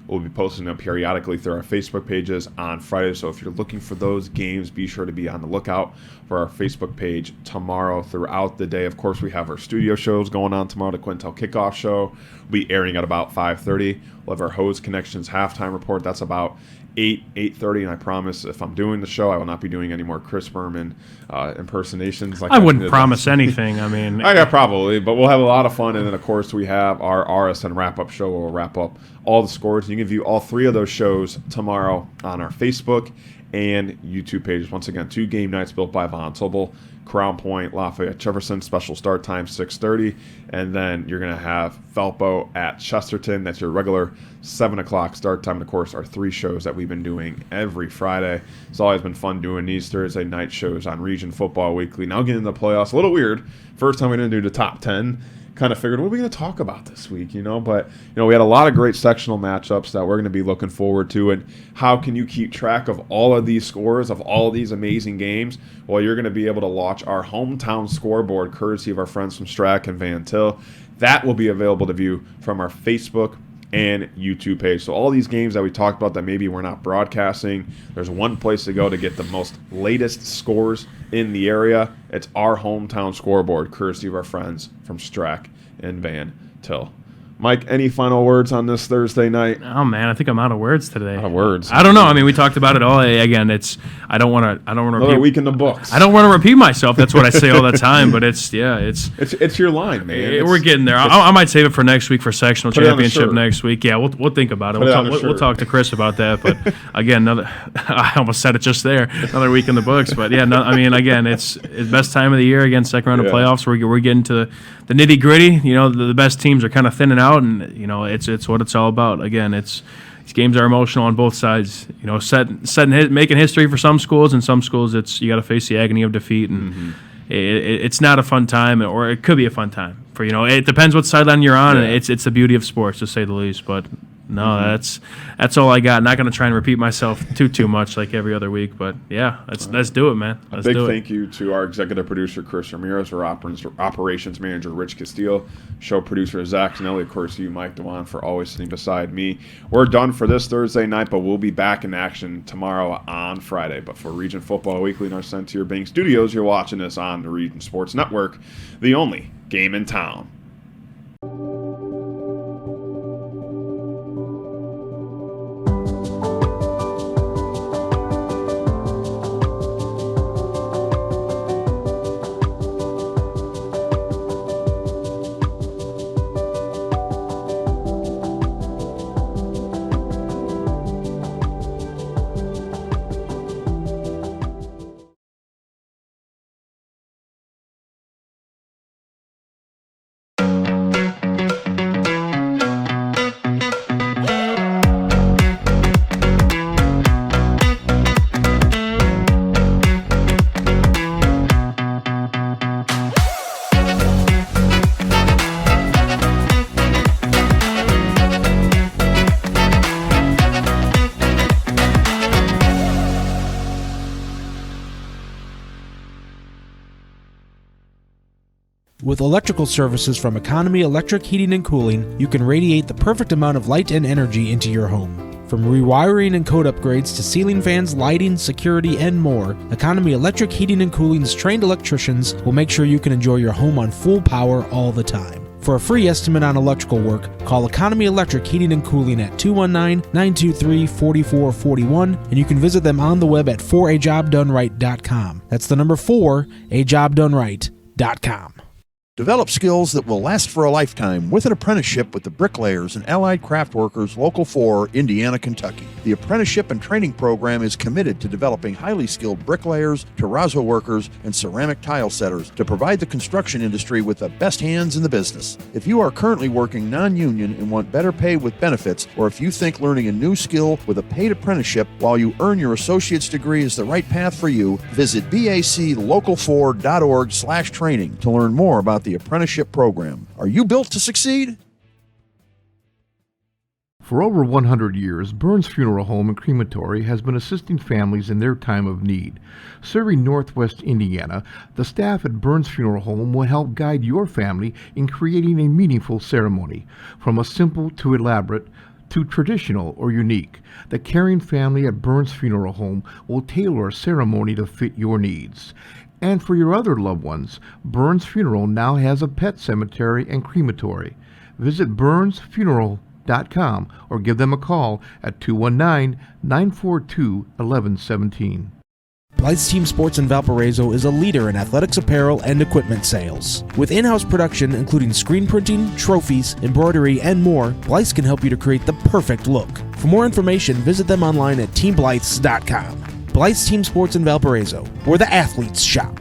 We'll be posting them periodically through our Facebook pages on Friday. So if you're looking for those games, be sure to be on the lookout for our Facebook page tomorrow throughout the day. Of course, we have our studio shows going on tomorrow. The Quintel Kickoff Show will be airing at about 5:30. We'll have our Hose Connections halftime report. That's about 8:30, and I promise if I'm doing the show, I will not be doing any more Chris Berman impersonations. I wouldn't promise anything. I mean, probably, but we'll have a lot of fun. And then, of course, we have our RSN wrap-up show where we'll wrap up all the scores. You can view all 3 of those shows tomorrow on our Facebook and YouTube pages. Once again, 2 game nights built by Von Tobel. Crown Point, Lafayette Jefferson, special start time 6:30, and then you're going to have Valpo at Chesterton. That's your regular 7 o'clock start time. And of course, our 3 shows that we've been doing every Friday. It's always been fun doing these Thursday night shows on Region Football Weekly. Now getting into the playoffs, a little weird. First time we didn't do the top 10. Kind of figured, what are we going to talk about this week, But, we had a lot of great sectional matchups that we're going to be looking forward to. And how can you keep track of all of these scores, of all of these amazing games? Well, you're going to be able to watch our hometown scoreboard, courtesy of our friends from Strack and Van Til. That will be available to view from our Facebook and YouTube page. So all these games that we talked about that maybe we're not broadcasting, there's one place to go to get the most latest scores in the area. It's our hometown scoreboard, courtesy of our friends from Strack and Van Til. Mike, any final words on this Thursday night? Oh man, I think I'm out of words today. Out of words. I don't know. I mean, we talked about it all. Again, I don't want to. Another week in the books. I don't want to repeat myself. That's what I say all the time. But it's your line, man. We're getting there. I might save it for next week for sectional championship next week. Yeah, we'll think about it. We'll talk to Chris about that. But again, I almost said it just there. Another week in the books. But yeah, again, it's best time of the year. Again, second round of playoffs. We're getting to the nitty gritty. The best teams are kind of thinning out, and it's what it's all about. Again, these games are emotional on both sides. Making history for some schools, and some schools you got to face the agony of defeat, and it's not a fun time, or it could be a fun time for it depends what sideline you're on. And it's the beauty of sports, to say the least. But That's all I got. Not going to try and repeat myself too much like every other week, but yeah, let's do it, man. A big thank you to our executive producer Chris Ramirez, our operations manager Rich Castillo, show producer Zach Nelly, of course you, Mike Dewan, for always sitting beside me. We're done for this Thursday night, but we'll be back in action tomorrow on Friday. But for Region Football Weekly in our Centier Bank Studios, you're watching this on the Region Sports Network, the only game in town. With electrical services from Economy Electric Heating and Cooling, you can radiate the perfect amount of light and energy into your home. From rewiring and code upgrades to ceiling fans, lighting, security, and more, Economy Electric Heating and Cooling's trained electricians will make sure you can enjoy your home on full power all the time. For a free estimate on electrical work, call Economy Electric Heating and Cooling at 219-923-4441, and you can visit them on the web at 4ajobdoneright.com. That's the number 4ajobdoneright.com. Develop skills that will last for a lifetime with an apprenticeship with the Bricklayers and Allied Craft Workers Local 4, Indiana, Kentucky. The apprenticeship and training program is committed to developing highly skilled bricklayers, terrazzo workers, and ceramic tile setters to provide the construction industry with the best hands in the business. If you are currently working non-union and want better pay with benefits, or if you think learning a new skill with a paid apprenticeship while you earn your associate's degree is the right path for you, visit baclocal4.org/training to learn more about the apprenticeship program. Are you built to succeed? For over 100 years, Burns Funeral Home and Crematory has been assisting families in their time of need. Serving Northwest Indiana, the staff at Burns Funeral Home will help guide your family in creating a meaningful ceremony. From a simple to elaborate to traditional or unique, the caring family at Burns Funeral Home will tailor a ceremony to fit your needs. And for your other loved ones, Burns Funeral now has a pet cemetery and crematory. Visit burnsfuneral.com or give them a call at 219-942-1117. Blythe's Team Sports in Valparaiso is a leader in athletics apparel and equipment sales. With in-house production including screen printing, trophies, embroidery, and more, Blythe's can help you to create the perfect look. For more information, visit them online at teamblythes.com. Blythe's Team Sports in Valparaiso, where the athletes shop.